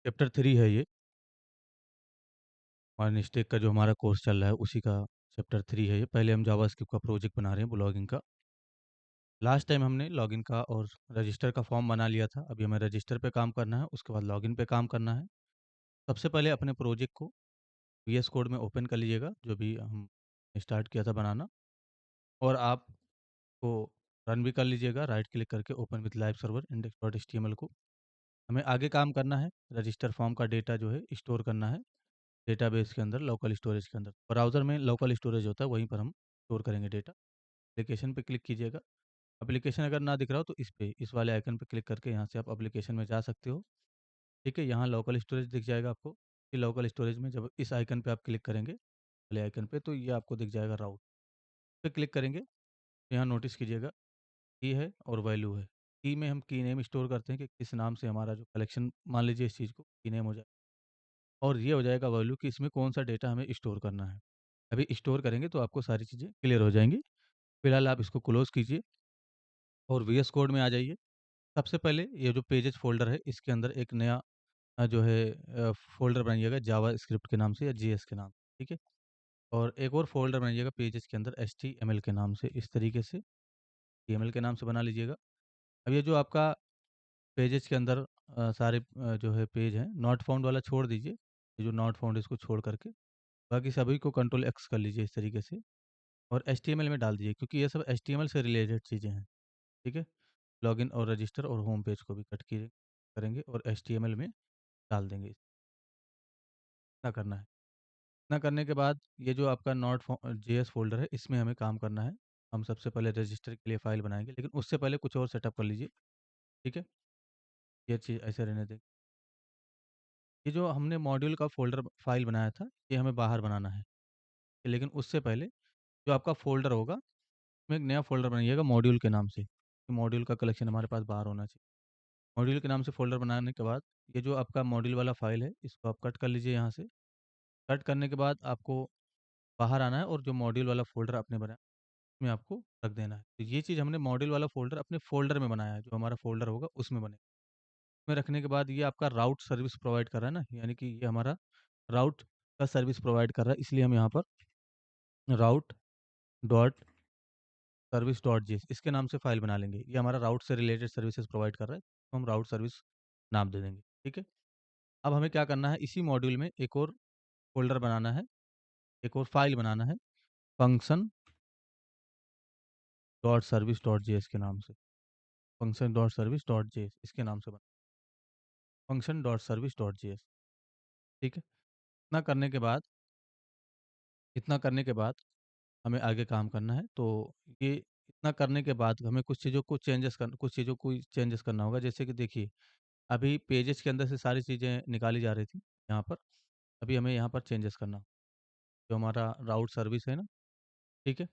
Chapter 3 है ये, माइनस्टेक का जो हमारा कोर्स चल रहा है उसी का चैप्टर 3 है ये। पहले हम जावास्क्रिप्ट का प्रोजेक्ट बना रहे हैं ब्लॉगिंग का। लास्ट टाइम हमने लॉगिन का और रजिस्टर का फॉर्म बना लिया था, अभी हमें रजिस्टर पे काम करना है, उसके बाद लॉगिन पे काम करना है। सबसे पहले अपने प्रोजेक्ट को वीएस कोड में ओपन कर लीजिएगा, जो भी हम स्टार्ट किया था बनाना, और आपको रन भी कर लीजिएगा राइट क्लिक करके open with live server index.html को। हमें आगे काम करना है, रजिस्टर फॉर्म का डेटा जो है स्टोर करना है डेटाबेस के अंदर, लोकल स्टोरेज के अंदर। ब्राउज़र में लोकल स्टोरेज होता है, वहीं पर हम स्टोर करेंगे डेटा। एप्लीकेशन पे क्लिक कीजिएगा। एप्लीकेशन अगर ना दिख रहा हो तो इस वाले आइकन पे क्लिक करके यहाँ से आप एप्लीकेशन में जा सकते हो। ठीक है, यहाँ लोकल स्टोरेज दिख जाएगा आपको। फिर लोकल स्टोरेज में जब इस आइकन पे आप क्लिक करेंगे, वाले आइकन पे, तो ये आपको दिख जाएगा राउट पे क्लिक करेंगे। तो यहाँ नोटिस कीजिएगा की है और वैल्यू है। की में हम की नेम स्टोर करते हैं कि किस नाम से हमारा जो कलेक्शन, मान लीजिए इस चीज़ को की नेम हो जाए, और ये हो जाएगा वैल्यू कि इसमें कौन सा डेटा हमें स्टोर करना है। अभी स्टोर करेंगे तो आपको सारी चीज़ें क्लियर हो जाएंगी। फिलहाल आप इसको क्लोज कीजिए और वीएस कोड में आ जाइए। सबसे पहले ये जो पेजेस फ़ोल्डर है, इसके अंदर एक नया जो है फ़ोल्डर बनाइएगा जावा स्क्रिप्ट के नाम से या जेएस के नाम से, ठीक है? और एक और फ़ोल्डर बनाइएगा पेजेस के अंदर एचटीएमएल के नाम से, इस तरीके से टीएमएल के नाम से बना लीजिएगा। अब ये जो आपका पेजेस के अंदर सारे जो है पेज हैं, नॉट फाउंड वाला छोड़ दीजिए। ये जो नॉट फाउंड है इसको छोड़ करके बाकी सभी को कंट्रोल एक्स कर लीजिए इस तरीके से, और एचटीएमएल में डाल दीजिए, क्योंकि ये सब एचटीएमएल से रिलेटेड चीज़ें हैं, ठीक है? लॉगिन और रजिस्टर और होम पेज को भी कट किए करेंगे और एचटीएमएल में डाल देंगे। इतना करना है। इतना करने के बाद ये जो आपका नॉट जेएस फ़ोल्डर है, इसमें हमें काम करना है। हम सबसे पहले रजिस्टर के लिए फ़ाइल बनाएँगे, लेकिन उससे पहले कुछ और सेटअप कर लीजिए, ठीक है? ये चीज़ ऐसे रहने दें। ये जो हमने मॉड्यूल का फ़ोल्डर फ़ाइल बनाया था, ये हमें बाहर बनाना है। लेकिन उससे पहले जो आपका फ़ोल्डर होगा, उसमें एक नया फ़ोल्डर बनाइएगा मॉड्यूल के नाम से। मॉड्यूल का कलेक्शन हमारे पास बाहर होना चाहिए। मॉड्यूल के नाम से फ़ोल्डर बनाने के बाद ये जो आपका मॉड्यूल वाला फ़ाइल है, इसको आप कट कर लीजिए यहाँ से। कट करने के बाद आपको बाहर आना है और जो मॉड्यूल वाला फ़ोल्डर आपने बनाया, उसमें आपको रख देना है। तो ये चीज़ हमने मॉड्यूल वाला फ़ोल्डर अपने फ़ोल्डर में बनाया है, जो हमारा फ़ोल्डर होगा उसमें बनेगा। उसमें रखने के बाद ये आपका राउट सर्विस प्रोवाइड कर रहा है ना, यानी कि ये हमारा राउट का सर्विस प्रोवाइड कर रहा है, इसलिए हम यहाँ पर राउट डॉट सर्विस डॉट जेएस इसके नाम से फ़ाइल बना लेंगे। ये हमारा राउट से रिलेटेड सर्विसेज़ प्रोवाइड कर रहा है, तो हम राउट सर्विस नाम दे देंगे, ठीक है? अब हमें क्या करना है, इसी मॉड्यूल में एक और फ़ोल्डर बनाना है, एक और फ़ाइल बनाना है, function dot service dot JS के नाम से। Function dot service dot JS इसके नाम से बना function dot service dot JS, ठीक है? इतना करने के बाद इतना करने के बाद हमें आगे काम करना है। तो ये इतना करने के बाद हमें कुछ चीज़ों को चेंजेस करना होगा। जैसे कि देखिए, अभी पेजेज़ के अंदर से सारी चीज़ें निकाली जा रही थी यहाँ पर, अभी हमें यहाँ पर चेंजेस करना। जो हमारा राउट सर्विस है ना, ठीक है?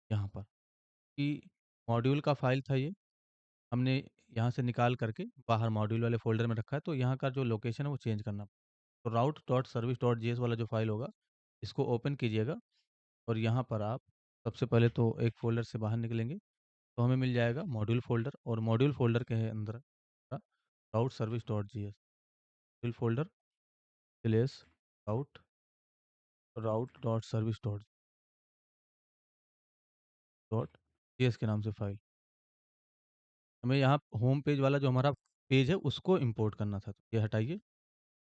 यहाँ पर कि मॉड्यूल का फ़ाइल था ये, हमने यहाँ से निकाल करके बाहर मॉड्यूल वाले फ़ोल्डर में रखा है, तो यहाँ का जो लोकेशन है वो चेंज करना। तो राउट डॉट सर्विस डॉट जेएस वाला जो फ़ाइल होगा, इसको ओपन कीजिएगा और यहाँ पर आप सबसे पहले तो एक फ़ोल्डर से बाहर निकलेंगे, तो हमें मिल जाएगा मॉड्यूल फ़ोल्डर, और मॉड्यूल फ़ोल्डर के है अंदर route service dot JS module folder slash route route dot service dot JS के नाम से फ़ाइल। हमें यहाँ होम पेज वाला जो हमारा पेज है उसको इम्पोर्ट करना था, तो ये हटाइए।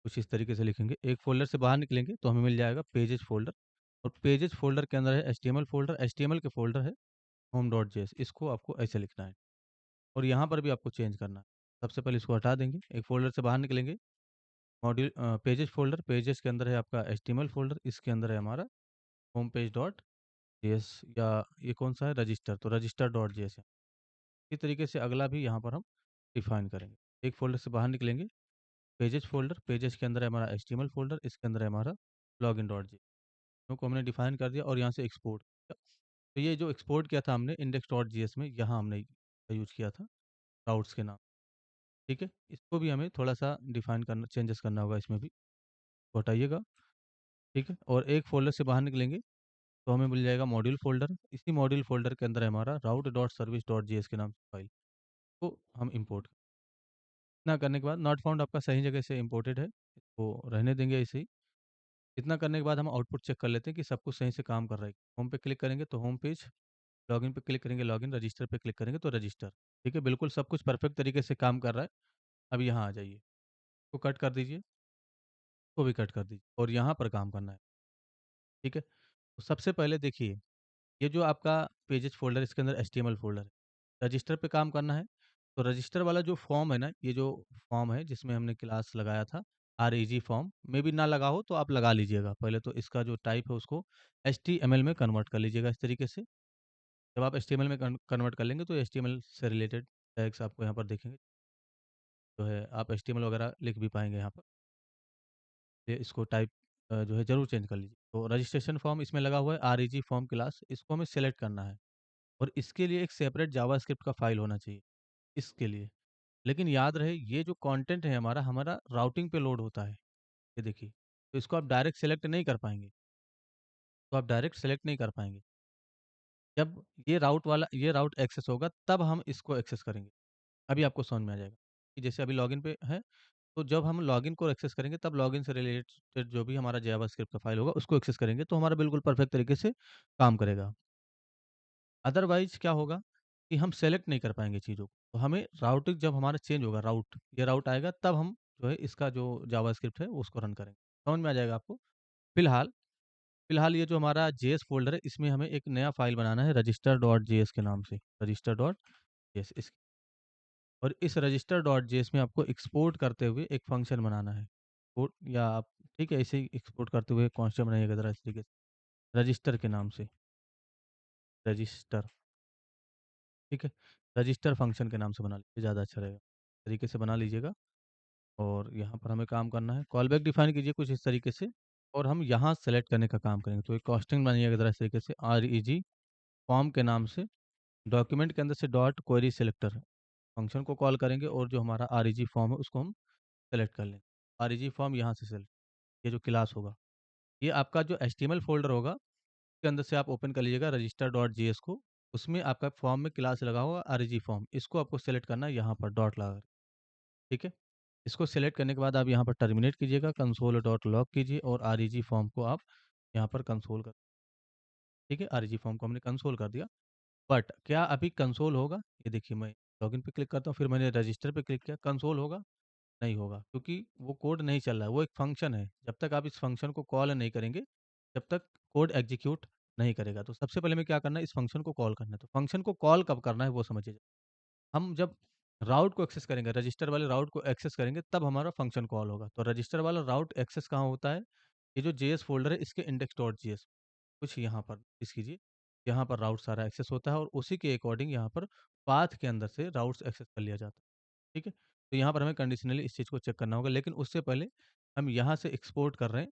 कुछ इस तरीके से लिखेंगे, एक फ़ोल्डर से बाहर निकलेंगे तो हमें मिल जाएगा पेजेज़ फ़ोल्डर, और पेजेज़ फ़ोल्डर के अंदर है एचटीएमएल फ़ोल्डर, एचटीएमएल के फ़ोल्डर है होम डॉट जेएस, इसको आपको ऐसे लिखना है और यहाँ पर भी आपको चेंज करना है। सबसे पहले इसको हटा देंगे, एक फ़ोल्डर से बाहर निकलेंगे, पेजेज़ फ़ोल्डर, पेजेज़ के अंदर है आपका एचटीएमएल फ़ोल्डर, इसके अंदर है हमारा होम पेज डॉट जेएस, या ये कौन-सा है रजिस्टर, तो रजिस्टर डॉट जेएस है। इसी तरीके से अगला भी यहाँ पर हम डिफ़ाइन करेंगे। एक फ़ोल्डर से बाहर निकलेंगे, पेजेज़ फ़ोल्डर, पेजेज़ के अंदर है हमारा एचटीएमएल फ़ोल्डर, इसके अंदर है हमारा लॉगिन डॉट जेएस। को हमने डिफाइन कर दिया और यहाँ से एक्सपोर्ट किया। तो ये जो एक्सपोर्ट किया था हमने इंडेक्स डॉट जीएस में, यहाँ हमने यूज़ किया था राउट्स के नाम, ठीक है? इसको भी हमें थोड़ा-सा डिफाइन करना, चेंजेस करना होगा इसमें भी, तो हटाइएगा, ठीक है? और एक फ़ोल्डर से बाहर निकलेंगे, तो हमें मिल जाएगा मॉड्यूल फ़ोल्डर, इसी मॉड्यूल फ़ोल्डर के अंदर है हमारा राउट डॉट सर्विस डॉट जेएस के नाम से फाइल, को हम इम्पोर्ट इतना करने के बाद नॉट फाउंड आपका सही जगह से इम्पोर्टेड है, इसको रहने देंगे ऐसे ही। इतना करने के बाद हम आउटपुट चेक कर लेते हैं कि सब कुछ सही से काम कर रहा है। होम पे क्लिक करेंगे तो होम पेज, लॉगिन पे क्लिक करेंगे लॉगिन, रजिस्टर पे क्लिक करेंगे तो रजिस्टर। ठीक है, बिल्कुल सब कुछ परफेक्ट तरीके से काम कर रहा है। अब यहाँ आ जाइए, इसको कट कर दीजिए, इसको भी कट कर दीजिए और यहाँ पर काम करना है। ठीक है? तो सबसे पहले देखिए, ये जो आपका पेजेज़ फ़ोल्डर है इसके अंदर एचटीएमएल फ़ोल्डर है। रजिस्टर पे काम करना है, तो रजिस्टर वाला जो फॉर्म है ना, ये जो फॉर्म है जिसमें हमने क्लास लगाया था, आरईजी फॉर्म, मे बी ना लगा हो तो आप लगा लीजिएगा। पहले तो इसका जो टाइप है उसको एचटीएमएल में कन्वर्ट कर लीजिएगा इस तरीके से। जब आप एचटीएमएल में कन्वर्ट कर लेंगे तो एचटीएमएल से रिलेटेड टैग्स आपको यहाँ पर दिखेंगे। जो है आप एचटीएमएल वगैरह लिख भी पाएँगे यहाँ पर। ये इसको टाइप जो है ज़रूर चेंज कर लीजिए। तो रजिस्ट्रेशन फॉर्म इसमें लगा हुआ है आरईजी फॉर्म क्लास, इसको हमें सेलेक्ट करना है और इसके लिए एक सेपरेट जावास्क्रिप्ट का फ़ाइल होना चाहिए, इसके लिए। लेकिन याद रहे ये जो कंटेंट है हमारा, हमारा राउटिंग पे लोड होता है, ये देखिए। तो इसको आप डायरेक्ट सेलेक्ट नहीं कर पाएँगे, तो आप डायरेक्ट सेलेक्ट नहीं कर पाएँगे। जब ये राउट एक्सेस होगा तब हम इसको एक्सेस करेंगे। अभी आपको समझ में आ जाएगा कि जैसे अभी लॉगिन पे है, तो जब हम लॉगिन को एक्सेस करेंगे तब लॉगिन से रिलेटेड जो भी हमारा जावास्क्रिप्ट का फ़ाइल होगा उसको एक्सेस करेंगे तो हमारा बिल्कुल परफेक्ट तरीके से काम करेगा। अदरवाइज़ क्या होगा कि हम सेलेक्ट नहीं कर पाएँगे चीज़ों को। तो हमें राउटिंग जब हमारा चेंज होगा ये राउट आएगा तब हम जो है इसका जो जावास्क्रिप्ट है उसको रन करेंगे। समझ में आ जाएगा आपको? फिलहाल फिलहाल ये जो हमारा जेएस फ़ोल्डर है इसमें हमें एक नया फ़ाइल बनाना है रजिस्टर डॉट जेएस के नाम से, रजिस्टर डॉट जेएस इस और इस रजिस्टर डॉट जेएस में आपको एक्सपोर्ट करते हुए एक फ़ंक्शन बनाना है। कोड या आप ठीक है, ऐसे ही एक्सपोर्ट करते हुए कॉन्स्टेंट बनाइएगा ज़रा इस तरीके से, रजिस्टर के नाम से, रजिस्टर, ठीक है? रजिस्टर फ़ंक्शन के नाम से बना लीजिए, ज़्यादा अच्छा रहेगा। इस तरीके से बना लीजिएगा और यहाँ पर हमें काम करना है। कॉलबैक डिफ़ाइन कीजिए कुछ इस तरीके से और हम यहाँ सेलेक्ट करने का काम करेंगे। तो एक कॉस्टिंग बनाइएगा ज़रा इस तरीके से, आरईजी फॉर्म के नाम से, डॉक्यूमेंट के अंदर से डॉट क्वेरी सिलेक्टर फ़ंक्शन को कॉल करेंगे और जो हमारा आरईजी फॉर्म है उसको हम सेलेक्ट कर लेंगे। आरईजी फॉर्म यहाँ से सेलेक्ट, ये जो क्लास होगा, ये आपका जो एचटीएमएल फ़ोल्डर होगा, उसके अंदर से आप ओपन कर लीजिएगा रजिस्टर डॉट जेएस को, उसमें आपका फॉर्म में क्लास लगा होगा आरईजी फॉर्म, इसको आपको सेलेक्ट करना है यहाँ पर डॉट लगा कर, ठीक है? इसको सेलेक्ट करने के बाद आप यहाँ पर टर्मिनेट कीजिएगा, कंसोल डॉट लॉग कीजिए और आरईजी फॉर्म को आप यहाँ पर कंसोल कर, ठीक है? आरईजी फॉर्म को हमने कंसोल कर दिया, बट क्या अभी कंसोल होगा? ये देखिए मैं लॉगिन पे क्लिक करता हूँ, फिर मैंने रजिस्टर पे क्लिक किया, कंसोल होगा? नहीं होगा क्योंकि वो कोड नहीं चल रहा है, वो एक फंक्शन है। जब तक आप इस फंक्शन को कॉल नहीं करेंगे, जब तक कोड एग्ज़ीक्यूट नहीं करेगा। तो सबसे पहले हमें क्या करना है, इस फंक्शन को कॉल करना है। तो फंक्शन को कॉल कब करना है वो समझिए। हम जब राउट को एक्सेस करेंगे, रजिस्टर वाले राउट को एक्सेस करेंगे तब हमारा फंक्शन कॉल होगा। तो रजिस्टर वाला राउट एक्सेस कहाँ होता है? ये जो जेएस फ़ोल्डर है इसके index.js कुछ यहाँ पर नोटिस कीजिए, यहाँ पर राउट सारा एक्सेस होता है और उसी के अकॉर्डिंग यहाँ पर पाथ के अंदर से राउट्स एक्सेस कर लिया जाता है। ठीक है? तो यहाँ पर हमें कंडीशनली इस चीज़ को चेक करना होगा, लेकिन उससे पहले हम यहाँ से एक्सपोर्ट कर रहे हैं,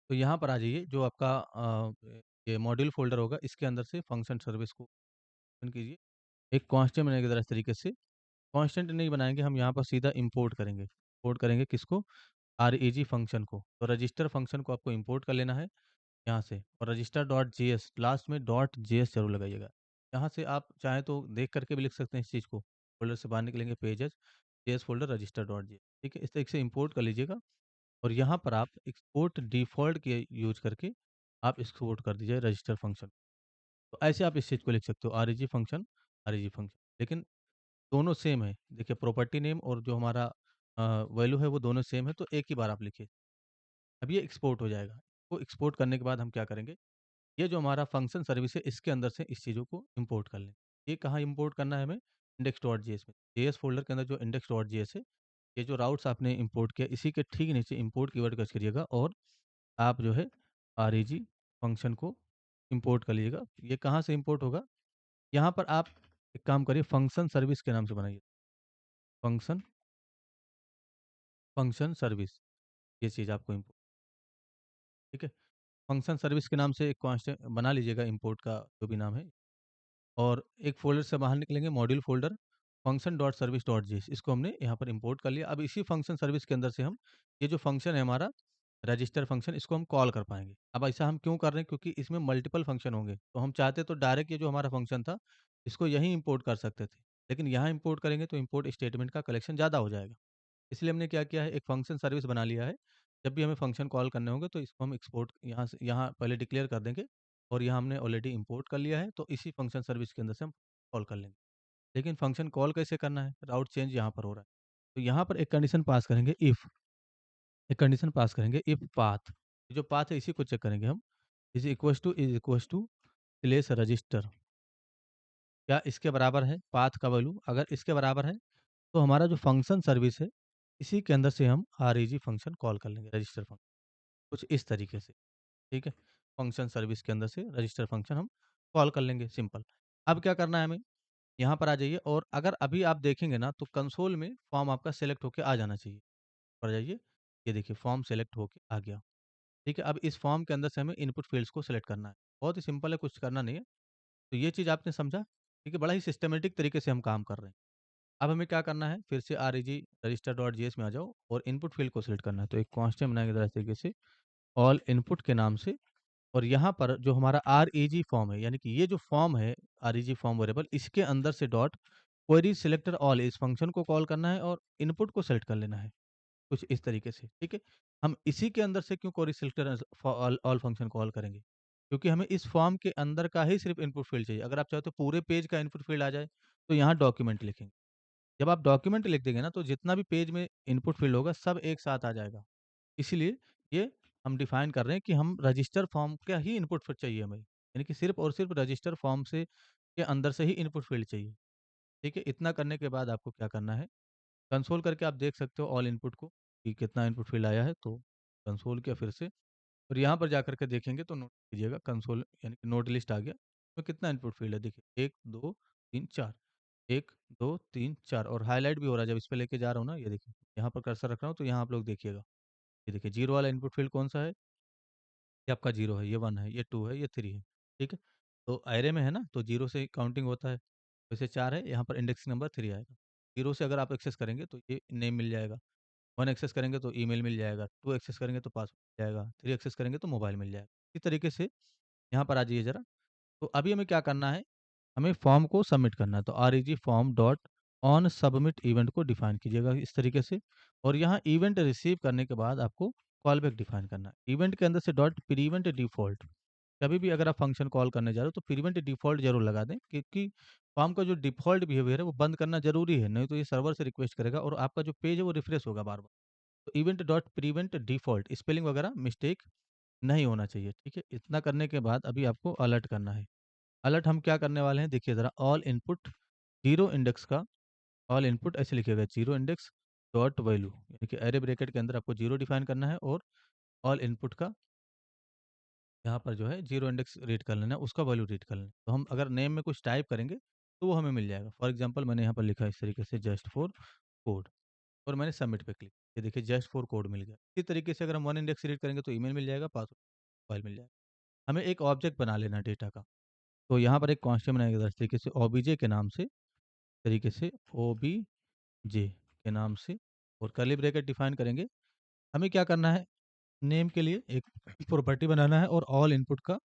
तो यहाँ पर आ जाइए जो आपका ये मॉड्यूल फ़ोल्डर होगा इसके अंदर से फंक्शन सर्विस को ओपन कीजिए। एक कांस्टेंट बनाइएगा ज़रा इस तरीके से, कांस्टेंट नहीं बनाएँगे, हम यहाँ पर सीधा इम्पोर्ट करेंगे। इम्पोर्ट करेंगे किसको? आरईजी फ़ंक्शन को। तो रजिस्टर फ़ंक्शन को आपको इम्पोर्ट कर लेना है यहाँ से और रजिस्टर डॉट जेएस लास्ट में डॉट जेएस ज़रूर लगाइएगा। यहाँ से आप चाहें तो देख करके भी लिख सकते हैं इस चीज़ को। फ़ोल्डर से बाहर निकलेंगे pages, JS folder register dot JS, ठीक है? इस तरीके से इम्पोर्ट कर लीजिएगा और यहाँ पर आप एक्सपोर्ट डिफ़ॉल्ट के यूज़ करके आप एक्सपोर्ट कर दीजिए रजिस्टर फ़ंक्शन। तो ऐसे आप इस चीज़ को लिख सकते हो आरईजी फ़ंक्शन। लेकिन दोनों सेम है। देखिए प्रॉपर्टी नेम और जो हमारा वैल्यू है वो दोनों सेम है तो एक ही बार आप लिखिए। अब ये एक्सपोर्ट हो जाएगा। तो एक्सपोर्ट करने के बाद हम क्या करेंगे, ये जो हमारा फंक्शन सर्विस है इसके अंदर से इस चीज़ों को इम्पोर्ट कर लें। ये कहाँ इम्पोर्ट करना है हमें? index.js में। जेएस फ़ोल्डर के अंदर जो index.js है, ये जो राउट्स आपने इम्पोर्ट किया इसी के ठीक नीचे इम्पोर्ट कीवर्ड सर्च करिएगा और आप जो है आरईजी फंक्शन को इम्पोर्ट कर लीजिएगा। ये कहाँ से इम्पोर्ट होगा? यहाँ पर आप एक काम करिए फंक्शन सर्विस के नाम से बनाइए। फंक्शन फंक्शन सर्विस ये चीज़ आपको इम्पोर्ट, ठीक है? फंक्शन सर्विस के नाम से एक कांस्टेंट बना लीजिएगा इम्पोर्ट का जो भी नाम है और एक फ़ोल्डर से बाहर निकलेंगे module folder function dot service dot JS इसको हमने यहाँ पर इम्पोर्ट कर लिया। अब इसी फंक्शन सर्विस के अंदर से हम ये जो फंक्शन है हमारा रजिस्टर फंक्शन इसको हम कॉल कर पाएँगे। अब ऐसा हम क्यों कर रहे हैं? क्योंकि इसमें मल्टीपल फंक्शन होंगे। तो हम चाहते तो डायरेक्ट ये जो हमारा फंक्शन था इसको यहीं इम्पोर्ट कर सकते थे। लेकिन यहाँ इम्पोर्ट करेंगे तो इम्पोर्ट स्टेटमेंट का कलेक्शन ज़्यादा हो जाएगा। इसलिए हमने क्या किया है, एक फंक्शन सर्विस बना लिया है। जब भी हमें फंक्शन कॉल करने होंगे तो इसको हम एक्सपोर्ट यहाँ से यहाँ पहले डिक्लेयर कर देंगे और यहाँ हमने ऑलरेडी इम्पोर्ट कर लिया है, तो इसी फंक्शन सर्विस के अंदर से हम कॉल कर लेंगे। लेकिन फंक्शन कॉल कैसे करना है? राउट चेंज यहाँ पर हो रहा है। तो यहाँ पर एक कंडीशन पास करेंगे इफ, एक कंडीशन पास करेंगे इफ पाथ, जो पाथ है इसी को चेक करेंगे हम, is equals to slash register, क्या इसके बराबर है पाथ का वैल्यू? अगर इसके बराबर है तो हमारा जो फंक्शन सर्विस है इसी के अंदर से हम आरईजी फंक्शन कॉल कर लेंगे, रजिस्टर फंक्शन, कुछ इस तरीके से। ठीक है, फंक्शन सर्विस के अंदर से रजिस्टर फंक्शन हम कॉल कर लेंगे, सिंपल। अब क्या करना है हमें, यहाँ पर आ जाइए और अगर अभी आप देखेंगे ना तो कंसोल में फॉर्म आपका सेलेक्ट होके आ जाना चाहिए। पर जाइए, ये देखिए फॉर्म सेलेक्ट होके आ गया। ठीक है, अब इस फॉर्म के अंदर से हमें इनपुट फील्ड्स को सेलेक्ट करना है। बहुत ही सिंपल है, कुछ करना नहीं है। तो ये चीज़ आपने समझा? ठीक है, बड़ा ही सिस्टमैटिक तरीके से हम काम कर रहे हैं। अब हमें क्या करना है, फिर से आरईजी रजिस्टर डॉट जेएस में आ जाओ और इनपुट फील्ड को सेलेक्ट करना है। तो एक कांस्टेंट बनाएंगे इस तरीके से, ऑल इनपुट के नाम से, और यहाँ पर जो हमारा आरईजी फॉर्म है, यानी कि ये जो फॉर्म है आरईजी फॉर्म वेरिएबल, इसके अंदर से डॉट क्वेरी सिलेक्टर ऑल, इस फंक्शन को कॉल करना है और इनपुट को सेलेक्ट कर लेना है, कुछ इस तरीके से। ठीक है, हम इसी के अंदर से क्यों query selector all all function call करेंगे, क्योंकि हमें इस फॉर्म के अंदर का ही सिर्फ इनपुट फील्ड चाहिए। अगर आप चाहो तो पूरे पेज का इनपुट फील्ड आ जाए तो यहाँ डॉक्यूमेंट लिखेंगे। जब आप डॉक्यूमेंट लिख देंगे ना तो जितना भी पेज में इनपुट फील्ड होगा सब एक साथ आ जाएगा। इसीलिए ये हम डिफाइन कर रहे हैं कि हम रजिस्टर फॉर्म का ही इनपुट फील्ड चाहिए हमें, यानी कि सिर्फ और सिर्फ रजिस्टर फॉर्म से के अंदर से ही इनपुट फील्ड चाहिए। ठीक है, इतना करने के बाद आपको क्या करना है, कंसोल करके आप देख सकते हो ऑल इनपुट को कि कितना इनपुट फील्ड आया है। तो कंसोल किया फिर से, और यहाँ पर जाकर के देखेंगे तो नोट कीजिएगा कंसोल यानी कि नोट लिस्ट आ गया। तो कितना इनपुट फील्ड है देखिए, 1 2 3 4, 1 2 3 4, और हाईलाइट भी हो रहा है जब इस पे लेके जा रहा हूँ ना, ये देखिए यहाँ पर कर्सर रख रहा हूँ तो यहाँ आप लोग देखिएगा। ये देखिए जीरो वाला इनपुट फील्ड कौन सा है, ये आपका 0 है, ये 1 है, ये 2 है, ये 3 है। ठीक है, तो एरे में है ना तो 0 से काउंटिंग होता है। वैसे 4 है, यहाँ पर इंडेक्स नंबर 3 आएगा। 0 से अगर आप एक्सेस करेंगे तो ये नेम मिल जाएगा, 1 एक्सेस करेंगे तो ईमेल मिल जाएगा, 2 एक्सेस करेंगे तो पासवर्ड मिल जाएगा, 3 एक्सेस करेंगे तो मोबाइल मिल जाएगा। इसी तरीके से यहाँ पर आ जाइए ज़रा। तो अभी हमें क्या करना है, हमें फॉर्म को सबमिट करना है। तो REG form dot on submit event को डिफाइन कीजिएगा इस तरीके से, और यहाँ इवेंट रिसीव करने के बाद आपको कॉल बैक डिफाइन करना है। इवेंट के अंदर से डॉट प्रीवेंट डिफ़ॉल्ट, कभी भी अगर आप फंक्शन कॉल करने जा रहे हो तो प्रीवेंट डिफ़ॉल्ट ज़रूर लगा दें, क्योंकि फॉर्म का जो डिफ़ॉल्ट बिहेवियर है वो बंद करना ज़रूरी है, नहीं तो ये सर्वर से रिक्वेस्ट करेगा और आपका जो पेज है वो रिफ्रेश होगा बार-बार। तो event dot prevent default, spelling वगैरह मिस्टेक नहीं होना चाहिए। ठीक है, इतना करने के बाद अभी आपको अलर्ट करना है। अलर्ट हम क्या करने वाले हैं देखिए ज़रा, ऑल इनपुट जीरो इंडेक्स का, ऑल इनपुट ऐसे लिखिएगा, जीरो इंडेक्स डॉट वैल्यू, यानी कि एरे ब्रैकेट के अंदर आपको जीरो डिफाइन करना है और ऑल इनपुट का यहाँ पर जो है जीरो इंडेक्स रीड कर लेना है, उसका वैल्यू रीड कर लेना है। तो हम अगर नेम में कुछ टाइप करेंगे तो वो हमें मिल जाएगा। फॉर एग्जांपल मैंने यहाँ पर लिखा इस तरीके से जस्ट फॉर कोड, और मैंने सबमिट पे क्लिक, ये देखिए जस्ट फॉर कोड मिल गया। इसी तरीके से अगर हम वन इंडेक्स रीड करेंगे तो ईमेल मिल जाएगा, पासवर्ड फाइल मिल जाएगा। हमें एक ऑब्जेक्ट बना लेना है डेटा का। तो यहाँ पर एक कांस्टेंट बनाएगा इस तरीके से ओबीजे के नाम से, तरीके से ओबीजे के नाम से, और कर्ली ब्रैकेट डिफाइन करेंगे। हमें क्या करना है, नेम के लिए एक प्रॉपर्टी बनाना है और ऑल इनपुट का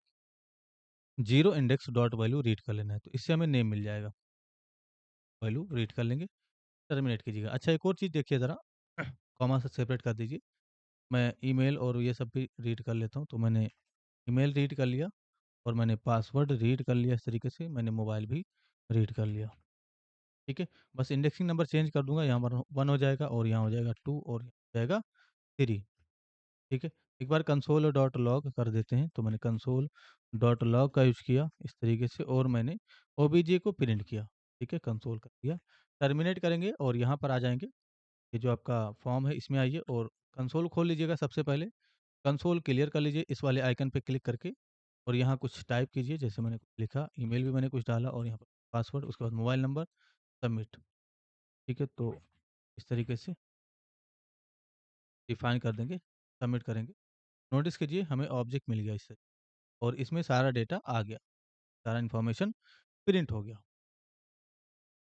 zero index dot value read कर लेना है। तो इससे हमें नेम मिल जाएगा, वैल्यू रीड कर लेंगे, टर्मिनेट कीजिएगा। अच्छा एक और चीज़ देखिए ज़रा, कॉमा से सेपरेट कर दीजिए। मैं ईमेल और ये सब भी रीड कर लेता हूँ। तो मैंने ईमेल रीड कर लिया और मैंने पासवर्ड रीड कर लिया, इस तरीके से मैंने मोबाइल भी रीड कर लिया। ठीक है, बस इंडेक्सिंग नंबर चेंज कर दूंगा, यहाँ पर 1 हो जाएगा और यहाँ हो जाएगा 2 और यहाँ हो जाएगा 3। ठीक है, एक बार कंसोल डॉट लॉग कर देते हैं। तो मैंने कंसोल डॉट लॉग का यूज़ किया इस तरीके से, और मैंने ओबीजे को प्रिंट किया। ठीक है, कंसोल कर दिया, टर्मिनेट करेंगे और यहाँ पर आ जाएंगे। ये जो आपका फॉर्म है इसमें आइए और कंसोल खोल लीजिएगा। सबसे पहले कंसोल क्लियर कर लीजिए इस वाले आइकन पे क्लिक करके, और यहाँ कुछ टाइप कीजिए, जैसे मैंने कुछ लिखा, ईमेल भी मैंने कुछ डाला, और यहाँ पर पासवर्ड, उसके बाद मोबाइल नंबर, सबमिट। ठीक है, तो इस तरीके से डिफाइन कर देंगे, सबमिट करेंगे। नोटिस कीजिए हमें ऑब्जेक्ट मिल गया इससे, और इसमें सारा डेटा आ गया, सारा इन्फॉर्मेशन प्रिंट हो गया।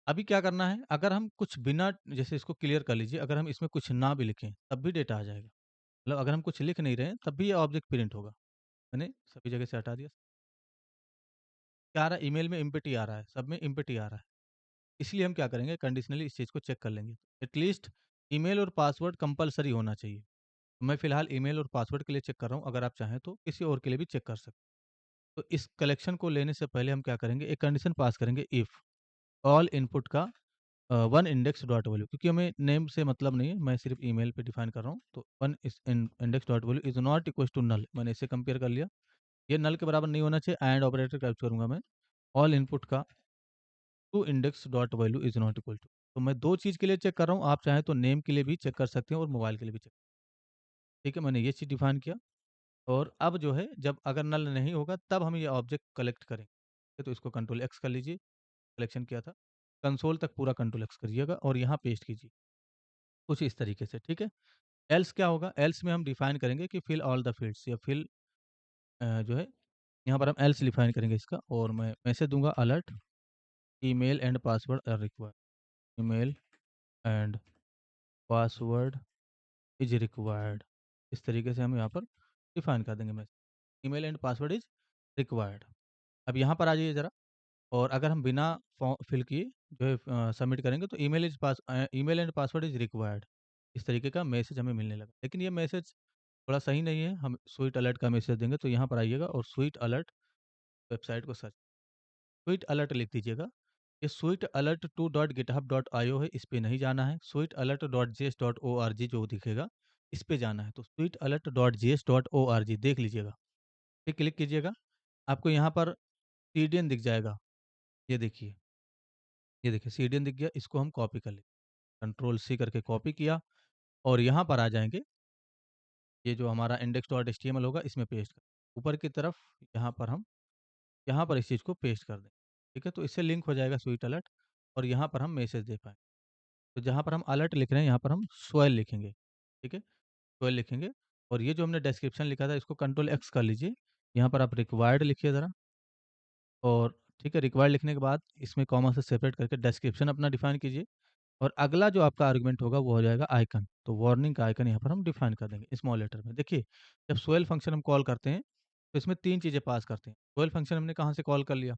अभी क्या करना है, अगर हम कुछ बिना, जैसे इसको क्लियर कर लीजिए, अगर हम इसमें कुछ ना भी लिखें तब भी डेटा आ जाएगा। मतलब अगर हम कुछ लिख नहीं रहे हैं तब भी ये ऑब्जेक्ट प्रिंट होगा। मैंने सभी जगह से हटा दिया। क्या आ रहा है, ईमेल में एम्प्टी आ रहा है, सब में एम्प्टी आ रहा है। इसलिए हम क्या करेंगे कंडीशनली इस चीज़ को चेक कर लेंगे। एटलीस्ट ईमेल और पासवर्ड कंपल्सरी होना चाहिए। मैं फ़िलहाल ईमेल और पासवर्ड के लिए चेक कर रहा हूँ, अगर आप चाहें तो किसी और के लिए भी चेक कर सकते हैं। तो इस कलेक्शन को लेने से पहले हम क्या करेंगे, एक कंडीशन पास करेंगे इफ ऑल इनपुट का वन इंडेक्स डॉट वैल्यू, क्योंकि हमें नेम से मतलब नहीं है, मैं सिर्फ ईमेल पे डिफाइन कर रहा हूँ। तो वन इस index dot value is not equal to null, मैंने इसे कंपेयर कर लिया, ये नल के बराबर नहीं होना चाहिए, एंड ऑपरेटर टाइप करूंगा मैं। ऑल इनपुट का to index dot value is not equal to, तो मैं दो चीज़ के लिए चेक कर रहा हूँ, आप चाहें तो नेम के लिए भी चेक कर सकते हैं और मोबाइल के लिए भी चेक। ठीक है, मैंने ये चीज़ डिफाइन किया। और अब जो है जब अगर नल नहीं होगा तब हम ये ऑब्जेक्ट कलेक्ट करेंगे। तो इसको कंट्रोल एक्स कर लीजिए, कलेक्शन किया था, कंसोल तक पूरा कंट्रोल एक्स करिएगा और यहाँ पेस्ट कीजिए कुछ इस तरीके से। ठीक है, एल्स क्या होगा, एल्स में हम डिफाइन करेंगे कि फिल ऑल द फील्ड्स, या फिल जो है यहाँ पर हम एल्स डिफाइन करेंगे इसका, और मैं मैसेज दूंगा alert email and password are required, email and password is required. इस तरीके से हम यहाँ पर डिफाइन कर देंगे message, email and password is required. अब यहाँ पर आ जाइए ज़रा, और अगर हम बिना फॉर्म फिल किए जो है सबमिट करेंगे तो email and password is required, इस तरीके का मैसेज हमें मिलने लगा। लेकिन ये मैसेज थोड़ा सही नहीं है, हम स्वीट अलर्ट का मैसेज देंगे। तो यहाँ पर आइएगा और स्वीट अलर्ट वेबसाइट को सर्च, स्वीट अलर्ट लिख दीजिएगा। ये sweet alert two dot GitHub dot IO है, इस पे नहीं जाना है। Sweet alert dot JS dot O R G जो दिखेगा, इस पे जाना है। तो sweet alert dot JS dot O R G देख लीजिएगा, फिर क्लिक कीजिएगा, आपको यहाँ पर सीडीएन दिख जाएगा। ये देखिए, ये देखिए सीडीएन दिख गया, इसको हम कॉपी कर लेंगे, कंट्रोल सी करके कॉपी किया, और यहाँ पर आ जाएंगे, ये जो हमारा इंडेक्स डॉट एच होगा इसमें पेस्ट कर ऊपर की तरफ, यहाँ पर हम यहाँ पर इस चीज़ को पेस्ट कर दें। ठीक है, तो इससे लिंक हो जाएगा स्वीट अलर्ट, और यहाँ पर हम मैसेज दे पाएँ। तो जहाँ पर हम अलर्ट लिख रहे हैं यहाँ पर हम सोयल लिखेंगे। ठीक है, सोयल लिखेंगे, और ये जो हमने डिस्क्रिप्शन लिखा था इसको कंट्रोल एक्स कर लीजिए, यहाँ पर आप रिक्वायर्ड लिखिए ज़रा, और ठीक है, रिक्वायर्ड लिखने के बाद इसमें कॉमा से सेपरेट करके डिस्क्रिप्शन अपना डिफाइन कीजिए, और अगला जो आपका आर्गुमेंट होगा वो हो जाएगा आइकन। तो वार्निंग का आइकन यहाँ पर हम डिफाइन कर देंगे स्मॉल लेटर में। देखिए, जब सोयल फंक्शन हम कॉल करते हैं तो इसमें 3 चीज़ें पास करते हैं। सोयल फंक्शन हमने कहाँ से कॉल कर लिया?